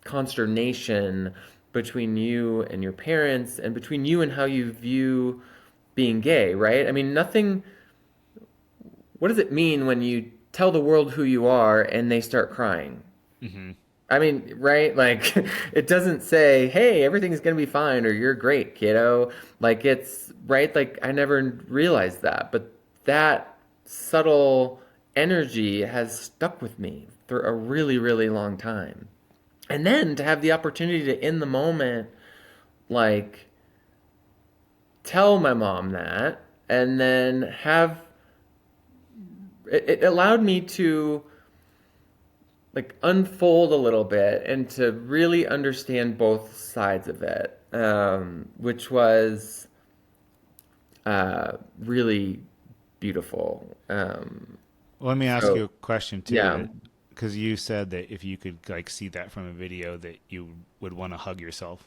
consternation between you and your parents and between you and how you view being gay, right? I mean, nothing. What does it mean when you tell the world who you are and they start crying? Mm-hmm. I mean, right? Like, it doesn't say, hey, everything's going to be fine or you're great, kiddo. Like, it's right. Like, I never realized that. But that subtle energy has stuck with me for a really, really long time. And then to have the opportunity to, in the moment, like, tell my mom that, and then have it allowed me to like unfold a little bit and to really understand both sides of it, which was really beautiful. Well, let me ask you So a question yeah, too, because you said that if you could like see that from a video, that you would want to hug yourself.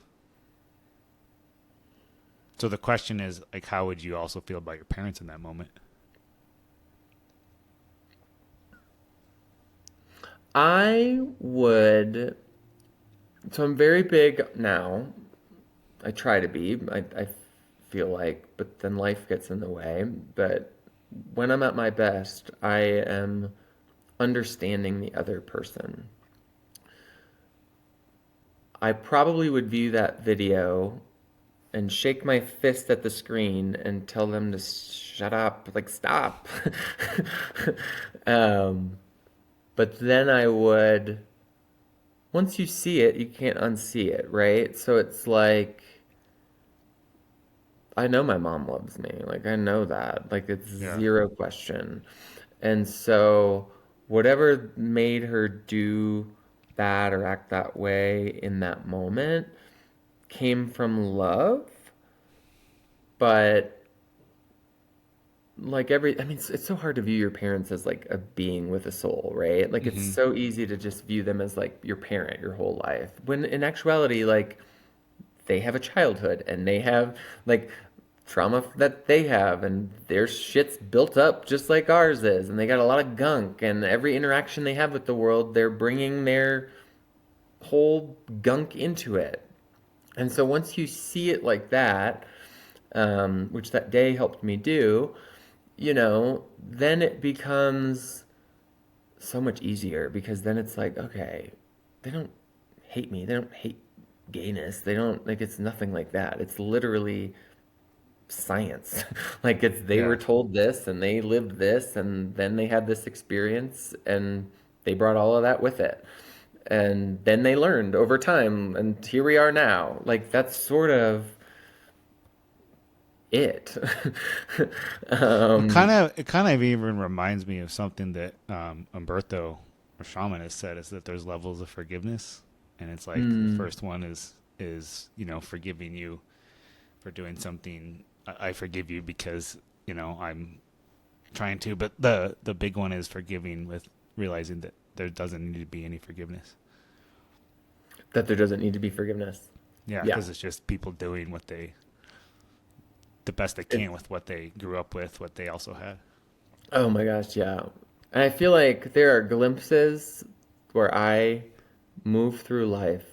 So the question is like, how would you also feel about your parents in that moment? I would. So I'm very big now. I try to be. I feel like, but then life gets in the way. But when I'm at my best, I am understanding the other person. I probably would view that video and shake my fist at the screen and tell them to shut up, like stop. um, but then I would, once you see it, you can't unsee it, right? So it's like, I know my mom loves me. Like, I know that. Like, it's Yeah. zero question. And so, whatever made her do that or act that way in that moment came from love, but like I mean, it's so hard to view your parents as like a being with a soul, right? Like it's Mm-hmm. so easy to just view them as like your parent your whole life. When in actuality, like they have a childhood and they have like trauma that they have and their shit's built up just like ours is and they got a lot of gunk and every interaction they have with the world, they're bringing their whole gunk into it. And so once you see it like that, which that day helped me do, then it becomes so much easier because then it's like, okay, they don't hate me. They don't hate gayness. They don't like it's nothing like that. It's literally science. Like it's they were Yeah. told this and they lived this and then they had this experience and they brought all of that with it. And then they learned over time and here we are now. Like that's sort of it. um It kind of even reminds me of something that Umberto or Shaman has said is that there's levels of forgiveness, and it's like the mm, first one is forgiving you for doing something. I forgive you because I'm trying to, but the big one is forgiving with realizing that there doesn't need to be any forgiveness. that there doesn't need to be forgiveness. Yeah, Yeah. because it's just people doing the best they It, can with what they grew up with, what they also had. oh my gosh, yeah. And I feel like there are glimpses where I move through life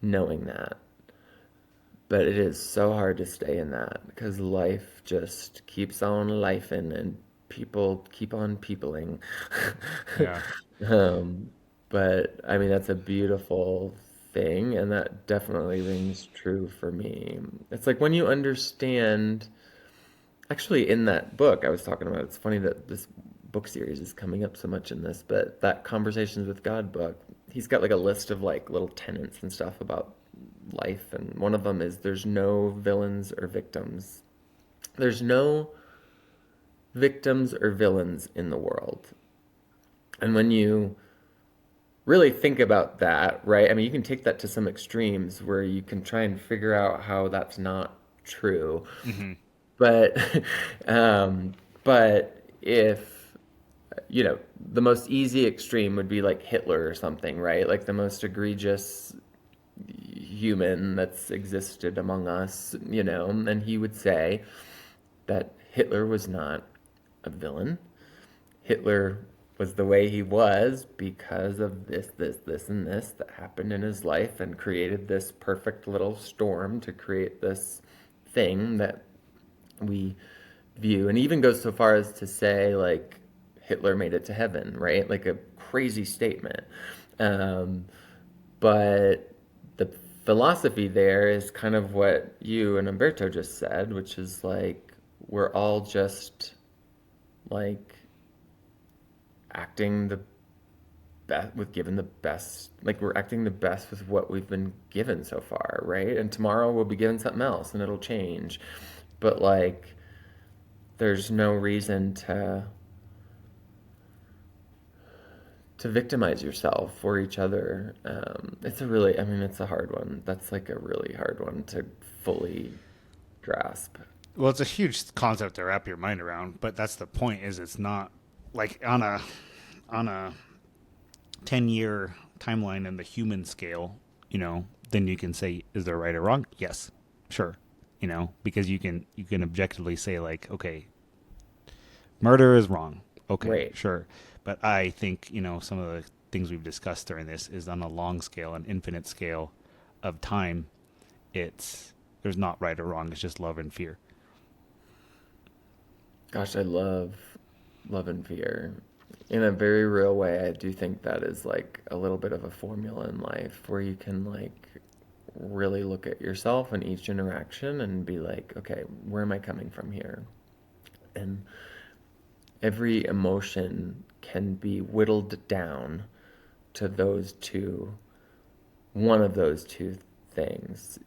knowing that. But it is so hard to stay in that because life just keeps on lifing and people keep on peopling. Yeah. um, but I mean, that's a beautiful thing, and that definitely rings true for me. It's like when you understand. Actually, in that book I was talking about, it's funny that this book series is coming up so much in this, but that Conversations with God book, he's got like a list of like little tenets and stuff about life, and one of them is there's no villains or victims. There's no victims or villains in the world. And when you really think about that, right? I mean, you can take that to some extremes where you can try and figure out how that's not true. Mm-hmm. But um, but if the most easy extreme would be like Hitler or something, right? Like the most egregious human that's existed among us, and he would say that Hitler was not a villain. Hitler was the way he was because of this, and this that happened in his life and created this perfect little storm to create this thing that we view. And even goes so far as to say, like, Hitler made it to heaven, right? Like a crazy statement. Um, but the philosophy there is kind of what you and Umberto just said, which is like, we're all just like acting the best with given the best, like we're acting the best with what we've been given so far, right? And tomorrow we'll be given something else and it'll change. But like, there's no reason to victimize yourself or each other. It's a really, I mean, it's a hard one. That's like a really hard one to fully grasp. Well, it's a huge concept to wrap your mind around, but that's the point. Is it's not like on a 10-year timeline in the human scale. Then you can say, is there right or wrong? Yes, sure. Because you can objectively say, like, okay, murder is wrong. Okay, Right. sure. But I think, some of the things we've discussed during this is on a long scale, an infinite scale of time. There's not right or wrong. It's just love and fear. Gosh, I love and fear. In a very real way, I do think that is like a little bit of a formula in life where you can like really look at yourself and each interaction and be like, okay, where am I coming from here? And every emotion can be whittled down to those two, one of those two things.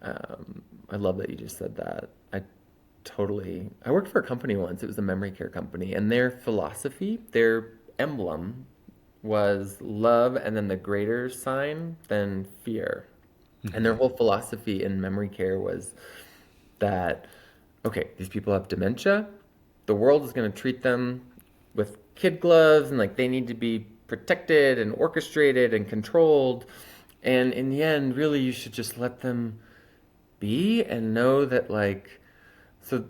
I love that you just said that. I worked for a company once. It was a memory care company, and their philosophy, their emblem was love and then the greater sign, then fear. And their Mm-hmm. whole philosophy in memory care was that, okay, these people have dementia. The world is going to treat them with kid gloves and like they need to be protected and orchestrated and controlled. And in the end, really, you should just let them be and know that like, so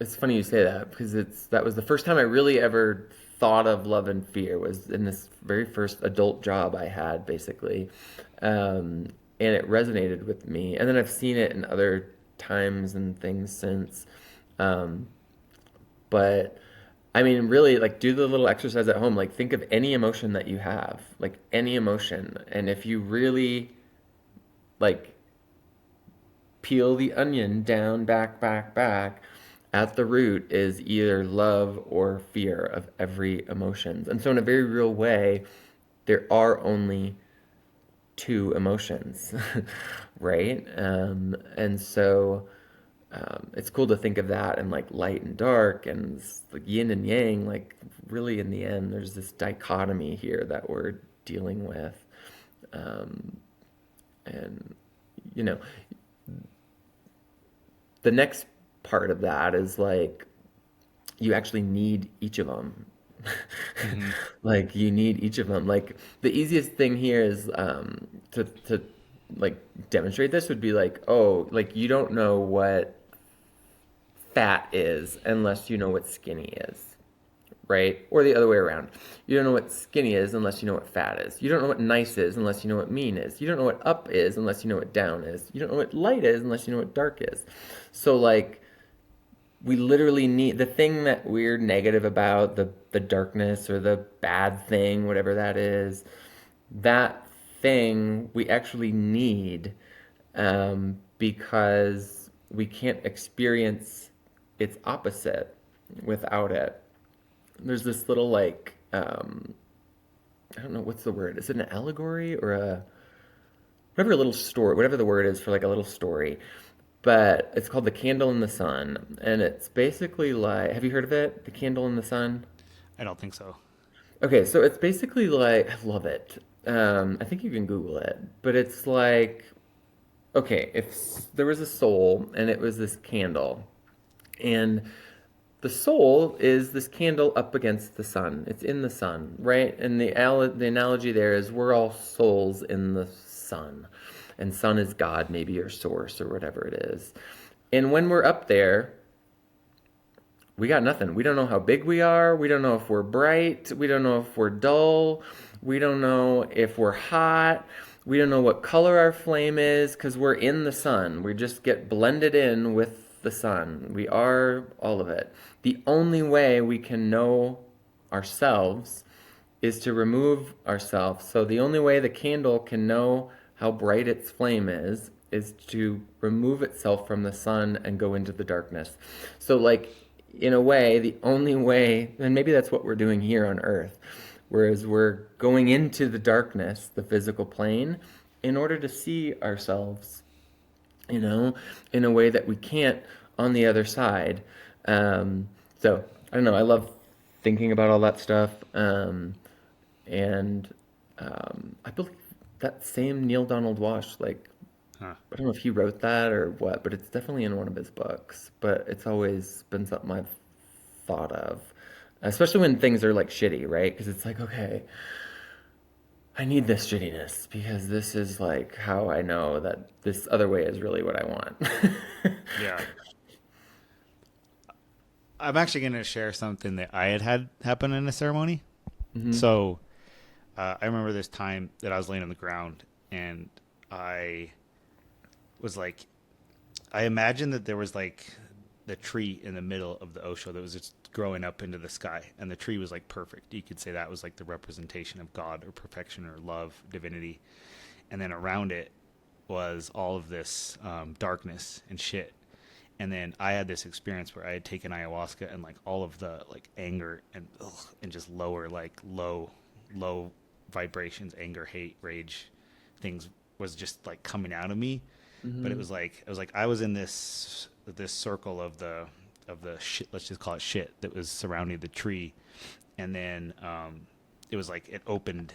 it's funny you say that because that was the first time I really ever thought of love and fear was in this very first adult job I had basically, and it resonated with me. And then I've seen it in other times and things since, um, but I mean, really, like, do the little exercise at home. Like, think of any emotion that you have, like any emotion, and if you really like peel the onion down, back, at the root is either love or fear of every emotions. And so in a very real way, there are only two emotions, right? And so it's cool to think of that and like light and dark and like yin and yang. Like really, in the end, there's this dichotomy here that we're dealing with, um, and you know, the next part of that is like you actually need each of them. Mm-hmm. Like you need each of them. Like the easiest thing here is to like demonstrate this would be like, oh, like you don't know what fat is unless you know what skinny is, right? Or the other way around. You don't know what skinny is unless you know what fat is. You don't know what nice is unless you know what mean is. You don't know what up is unless you know what down is. You don't know what light is unless you know what dark is. So like we literally need the thing that we're negative about, the darkness or the bad thing, whatever that is, that thing we actually need, because we can't experience its opposite without it. There's this little like I don't know what's the word. Is it an allegory or a whatever little story, whatever the word is for like a little story. But it's called The Candle in the Sun, and it's basically like, have you heard of it? The Candle in the Sun? I don't think so. Okay, so it's basically like, I love it. I think you can Google it, but it's like, okay, if there was a soul and it was this candle, and the soul is this candle up against the sun. It's in the sun, right? And the analogy there is we're all souls in the sun. And sun is God, maybe, or source, or whatever it is. And when we're up there, we got nothing. We don't know how big we are. We don't know if we're bright. We don't know if we're dull. We don't know if we're hot. We don't know what color our flame is because we're in the sun. We just get blended in with the sun. We are all of it. The only way we can know ourselves is to remove ourselves. So the only way the candle can know how bright its flame is to remove itself from the sun and go into the darkness. So like in a way, the only way, and maybe that's what we're doing here on Earth, whereas we're going into the darkness, the physical plane, in order to see ourselves, you know, in a way that we can't on the other side. So I don't know. I love thinking about all that stuff. And I believe that same Neil Donald Walsh, like, Huh. I don't know if he wrote that or what, but it's definitely in one of his books. But it's always been something I've thought of, especially when things are like shitty, right? Because it's like, okay, I need this shittiness because this is like how I know that this other way is really what I want. Yeah. I'm actually going to share something that I had happen in a ceremony. Hmm. So I remember this time that I was laying on the ground and I was like, I imagined that there was like the tree in the middle of the Osho that was just growing up into the sky. And the tree was like perfect. You could say that was like the representation of God or perfection or love, divinity. And then around it was all of this darkness and shit. And then I had this experience where I had taken ayahuasca and like all of the like anger and just lower like low vibrations, anger, hate, rage, things was just like coming out of me. But Hmm. it was like I was in this circle of the shit. Let's just call it shit that was surrounding the tree, and then it was like it opened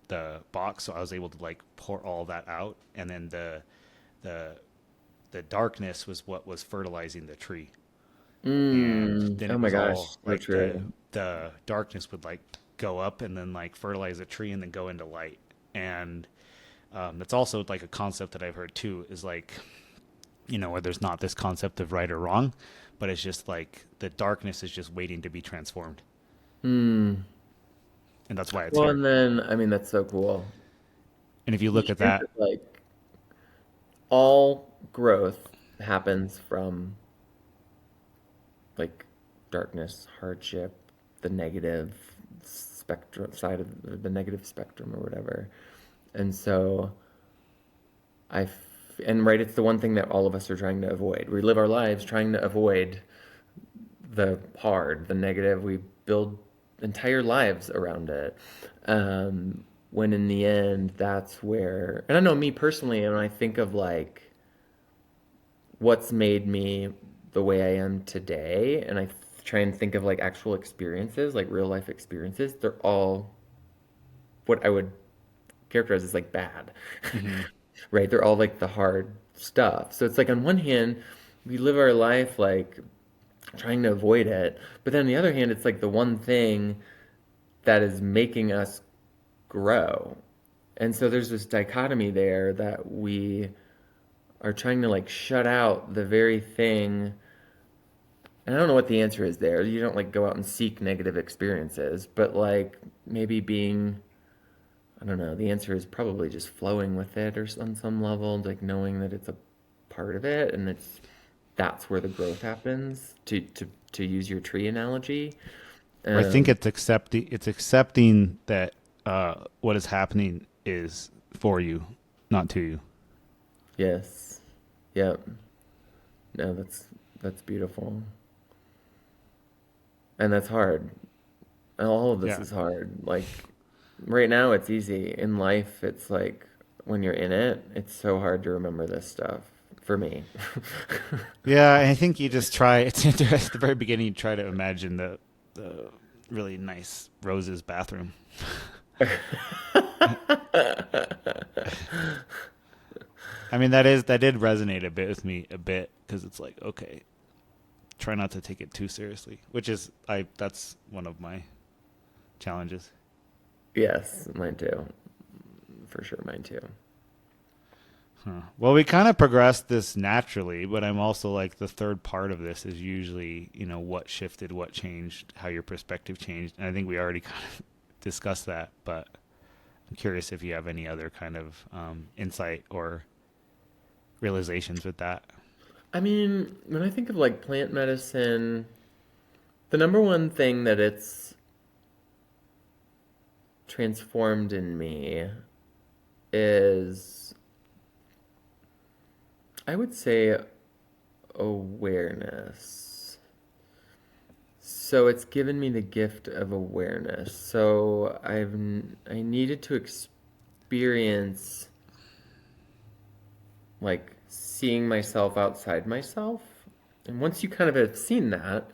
the box, so I was able to like pour all that out, and then the the darkness was what was fertilizing the tree, and then Oh it my was gosh, all so like true. the darkness would like go up and then like fertilize the tree and then go into light. And that's also like a concept that I've heard too, is like, you know, where there's not this concept of right or wrong, but it's just like the darkness is just waiting to be transformed, Hmm. and that's why it's Well, here. and then, I mean, that's so cool. And if you You look at hear that, that, like, all growth happens from, like, darkness, hardship, the negative spectrum side of the negative spectrum or whatever. And so and right, it's the one thing that all of us are trying to avoid. We live our lives trying to avoid the hard, the negative. We build entire lives around it. When in the end, that's where, and I know me personally, and when I think of like what's made me the way I am today, and I try and think of like actual experiences, like real life experiences, they're all what I would characterize as like bad, mm-hmm, right? They're all like the hard stuff. So it's like on one hand, we live our life like trying to avoid it, but then on the other hand, it's like the one thing that is making us grow. And so there's this dichotomy there that we are trying to like shut out the very thing. And I don't know what the answer is there. You don't like go out and seek negative experiences, but like maybe being, I don't know, the answer is probably just flowing with it or on some level, like knowing that it's a part of it and that's where the growth happens to use your tree analogy. I think Um, it's accepting that what is happening is for you, not to you. yes. Yep. No, that's beautiful. And that's hard. And all of this Yeah, is hard. Like right now it's easy. In life it's like when you're in it, it's so hard to remember this stuff for me. yeah. I think you just try. It's at the very beginning. You try to imagine the really nice roses bathroom. I mean, that did resonate a bit with me a bit because it's like, okay, try not to take it too seriously, which is I that's one of my challenges. Yes, mine too. For sure, mine too. Huh. Well, we kind of progressed this naturally, but I'm also like the third part of this is usually, what shifted, what changed, how your perspective changed. And I think we already kind of discussed that, but I'm curious if you have any other kind of insight or realizations with that. I mean, when I think of like plant medicine, the number one thing that it's transformed in me is, I would say, awareness. So it's given me the gift of awareness. So I needed to experience like seeing myself outside myself. And once you kind of have seen that,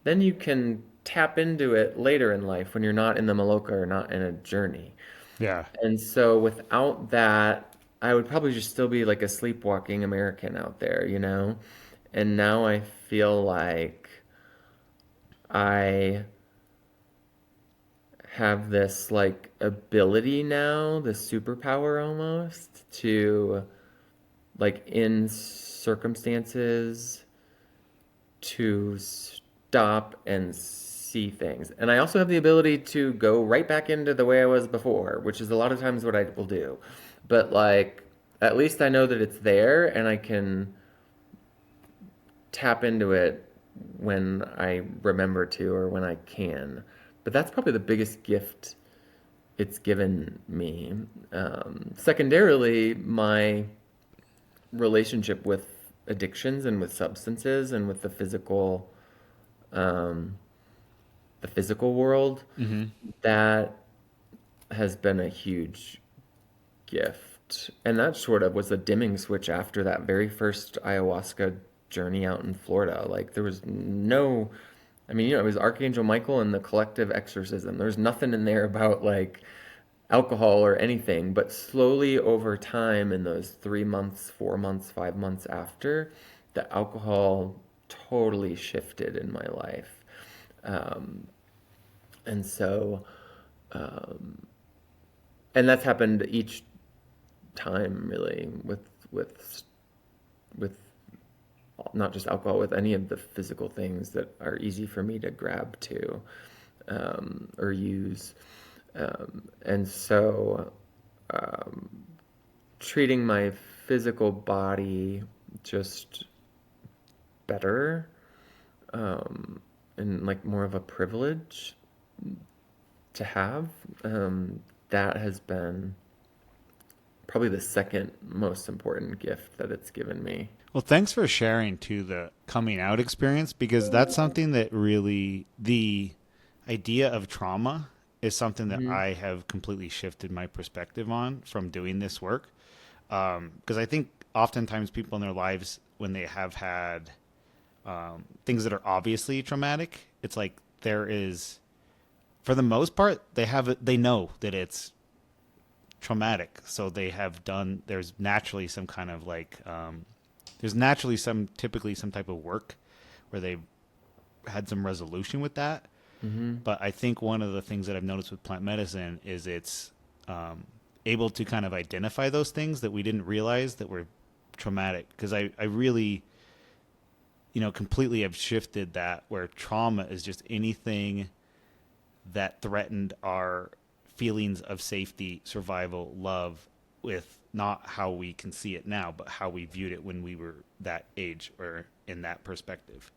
then you can tap into it later in life when you're not in the maloka or not in a journey. Yeah. And so without that, I would probably just still be like a sleepwalking American out there, you know? And now I feel like I have this like ability now, this superpower almost, to like in circumstances to stop and see things. And I also have the ability to go right back into the way I was before, which is a lot of times what I will do. But like at least I know that it's there and I can tap into it when I remember to or when I can. But that's probably the biggest gift it's given me. Secondarily, my relationship with addictions and with substances and with um, the physical world, Mm-hmm. that has been a huge gift. And that sort of was a dimming switch after that very first ayahuasca journey out in Florida. Like there was no, I mean, it was Archangel Michael and the collective exorcism. There's nothing in there about like alcohol or anything, but slowly over time in those 3 months, 4 months, 5 months after, the alcohol totally shifted in my life. Um, and so, um, and that's happened each time really with not just alcohol, with any of the physical things that are easy for me to grab to or use. And so um, treating my physical body just better and like more of a privilege to have, that has been probably the second most important gift that it's given me. Well, thanks for sharing too the coming out experience because that's something that really the idea of trauma is something that Mm-hmm. I have completely shifted my perspective on from doing this work. Because I think oftentimes people in their lives, when they have had things that are obviously traumatic, it's like there is, for the most part, they know that it's traumatic. So they have done, there's naturally some kind of like, there's naturally typically some type of work where they've had some resolution with that. Mm-hmm. But I think one of the things that I've noticed with plant medicine is it's able to kind of identify those things that we didn't realize that were traumatic. Because I really, completely have shifted that where trauma is just anything that threatened our feelings of safety, survival, love, with not how we can see it now, but how we viewed it when we were that age or in that perspective.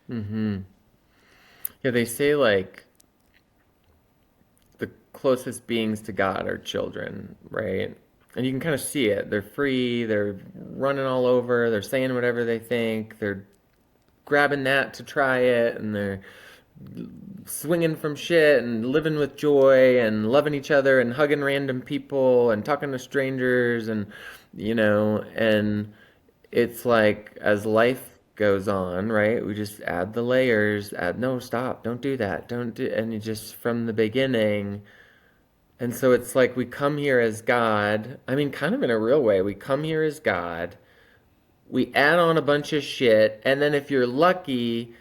Mm-hmm. Yeah, they say like the closest beings to God are children, right? And you can kind of see it. They're free, they're running all over, they're saying whatever they think, they're grabbing that to try it, and they're swinging from shit and living with joy and loving each other and hugging random people and talking to strangers and it's like as life goes on, right? We just add the layers, add no, stop, don't do that, don't do, and you just from the beginning. And so it's like we come here as God. I mean, kind of in a real way, we come here as God. We add on a bunch of shit, and then if you're lucky,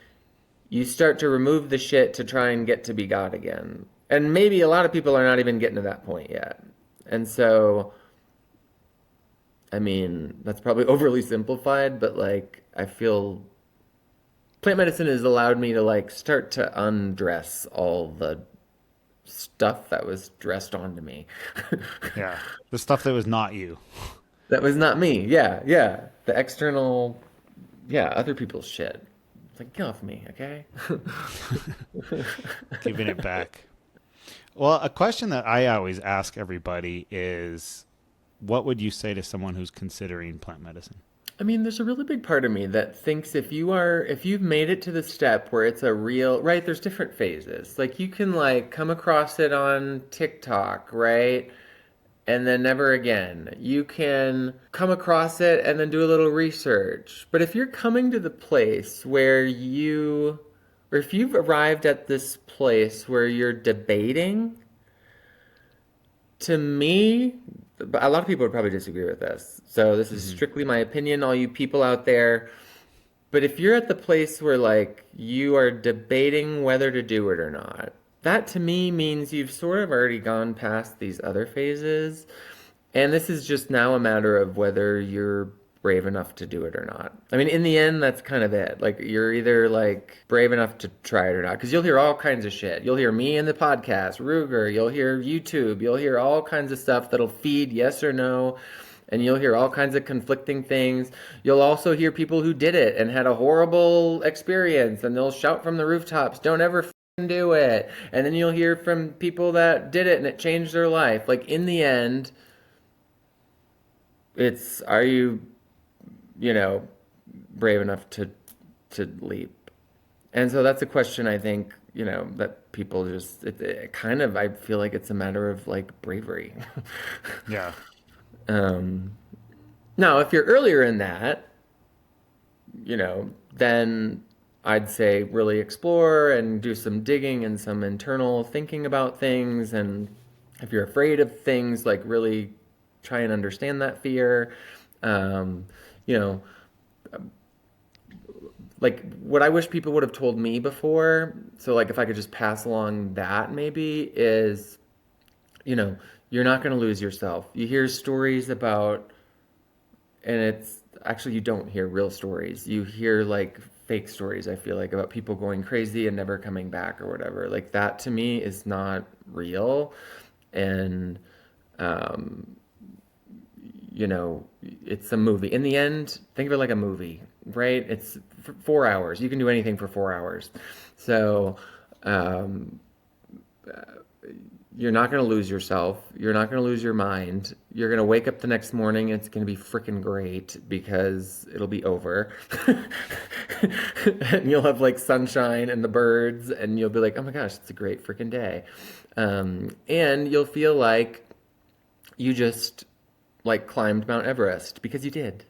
you start to remove the shit to try and get to be God again. And maybe a lot of people are not even getting to that point yet. And so I mean, that's probably overly simplified, but like I feel plant medicine has allowed me to like start to undress all the stuff that was dressed onto me. Yeah. The stuff that was not you. That was not me. Yeah, yeah. The external, yeah, other people's shit. It's like, get off me, okay? Giving it back. Well, a question that I always ask everybody is what would you say to someone who's considering plant medicine? I mean, there's a really big part of me that thinks if you've made it to the step where it's a real, right, there's different phases. Like you can like come across it on TikTok, right? And then never again. You can come across it and then do a little research. But if you're coming to the place where or if you've arrived at this place where you're debating, to me, a lot of people would probably disagree with this. So this is Mm-hmm. strictly my opinion, all you people out there. But if you're at the place where like you are debating whether to do it or not, that to me means you've sort of already gone past these other phases. And this is just now a matter of whether you're brave enough to do it or not. I mean, in the end, that's kind of it. Like, you're either like brave enough to try it or not. Because you'll hear all kinds of shit. You'll hear me in the podcast, Ruger. You'll hear YouTube. You'll hear all kinds of stuff that'll feed yes or no. And you'll hear all kinds of conflicting things. You'll also hear people who did it and had a horrible experience, and they'll shout from the rooftops, don't ever do it. And then you'll hear from people that did it and it changed their life. Like, in the end, it's are you, you know, brave enough to leap? And so that's a question I think, that people just it kind of I feel like it's a matter of like bravery. Yeah. um Now, if you're earlier in that, then I'd say really explore and do some digging and some internal thinking about things. And if you're afraid of things, like really try and understand that fear. Um, you know, like what I wish people would have told me before. So, like, if I could just pass along that, maybe is, you know, you're not going to lose yourself. You hear stories about, and it's actually, you don't hear real stories. You hear like fake stories, I feel like, about people going crazy and never coming back or whatever. Like, that to me is not real. And, um, it's a movie. In the end, think of it like a movie, right? It's 4 hours. You can do anything for 4 hours. So, um, you're not going to lose yourself. You're not going to lose your mind. You're going to wake up the next morning and it's going to be freaking great because it'll be over. And you'll have like sunshine and the birds, and you'll be like, oh my gosh, it's a great freaking day. And you'll feel like you just like climbed Mount Everest because you did.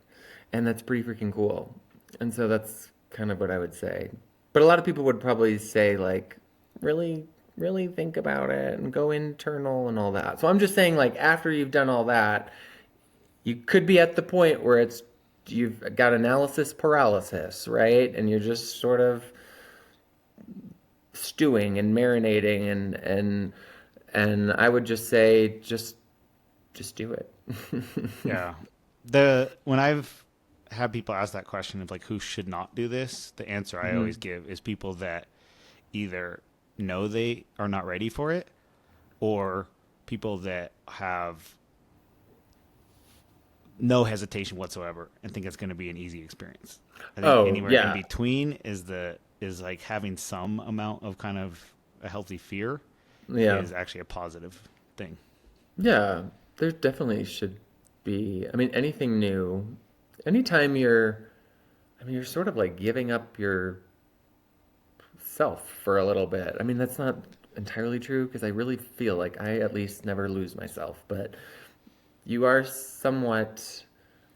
And that's pretty freaking cool. And so that's kind of what I would say. But a lot of people would probably say, like, really, really think about it and go internal and all that. So I'm just saying, like, after you've done all that, you could be at the point where you've got analysis paralysis, right? And you're just sort of stewing and marinating, and I would just say just do it. Yeah. When I've had people ask that question of like who should not do this, the answer I always give is people that either know they are not ready for it, or people that have no hesitation whatsoever and think it's going to be an easy experience. I think Oh, anywhere in yeah. between is like having some amount of kind of a healthy fear Yeah. is actually a positive thing. Yeah, there definitely should be. I mean, anything new, anytime you're sort of like giving up your self for a little bit. I mean, that's not entirely true because I really feel like I at least never lose myself, but you are somewhat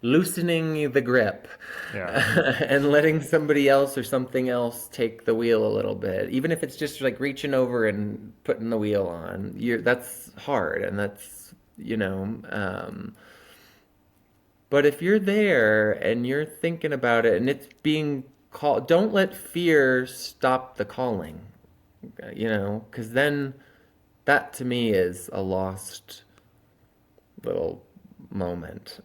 loosening the grip Yeah. and letting somebody else or something else take the wheel a little bit, even if it's just like reaching over and putting the wheel on. That's hard, and that's you know but if you're there and you're thinking about it and it's being called, don't let fear stop the calling, because then that to me is a lost little moment. moment.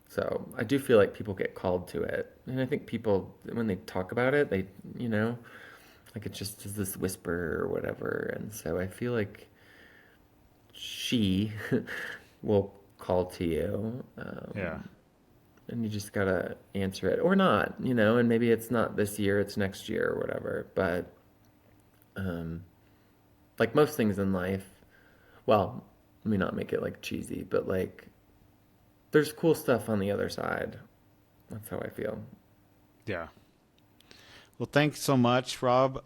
So I do feel like people get called to it. And I think people, when they talk about it, they, you know, like it just is this whisper or whatever. And so I feel like she will call to you. Yeah. And you just gotta answer it or not, you know, and maybe it's not this year, it's next year or whatever. But um, like most things in life, well, let me not make it like cheesy, but like there's cool stuff on the other side. That's how I feel. Yeah. Well, thanks so much, Rob.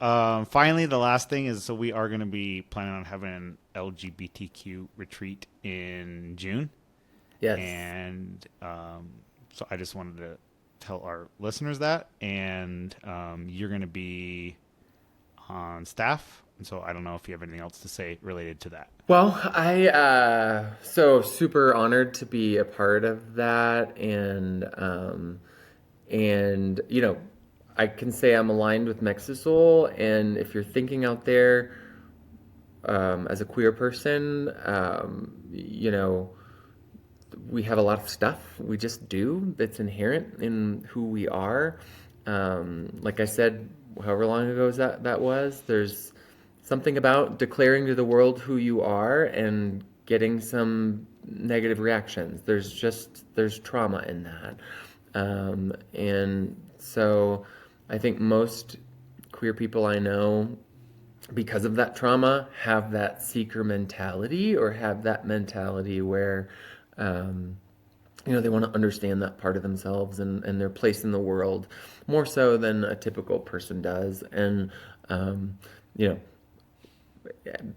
Finally, the last thing is so we are going to be planning on having an LGBTQ retreat in June. Yes. And so I just wanted to tell our listeners that. And you're going to be on staff. And so I don't know if you have anything else to say related to that. Well, I so super honored to be a part of that, and you know, I can say I'm aligned with Mexisoul, and if you're thinking out there as a queer person, you know, we have a lot of stuff we just do that's inherent in who we are. Like I said, however long ago that was, there's something about declaring to the world who you are and getting some negative reactions. There's trauma in that. And so I think most queer people I know, because of that trauma, have that seeker mentality or have that mentality where, um, you know, they want to understand that part of themselves and their place in the world more so than a typical person does. And, you know,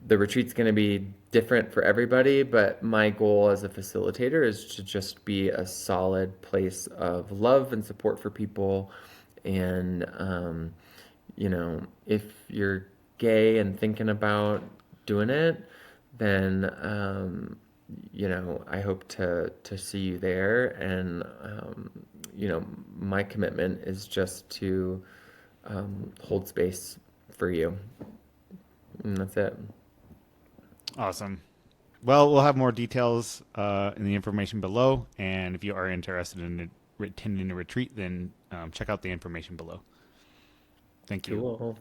the retreat's going to be different for everybody, but my goal as a facilitator is to just be a solid place of love and support for people. And, you know, if you're gay and thinking about doing it, then, you know, I hope to see you there. And, you know, my commitment is just to hold space for you. And that's it. Awesome. Well, we'll have more details in the information below. And if you are interested in attending a retreat, then check out the information below. Thank you. Cool.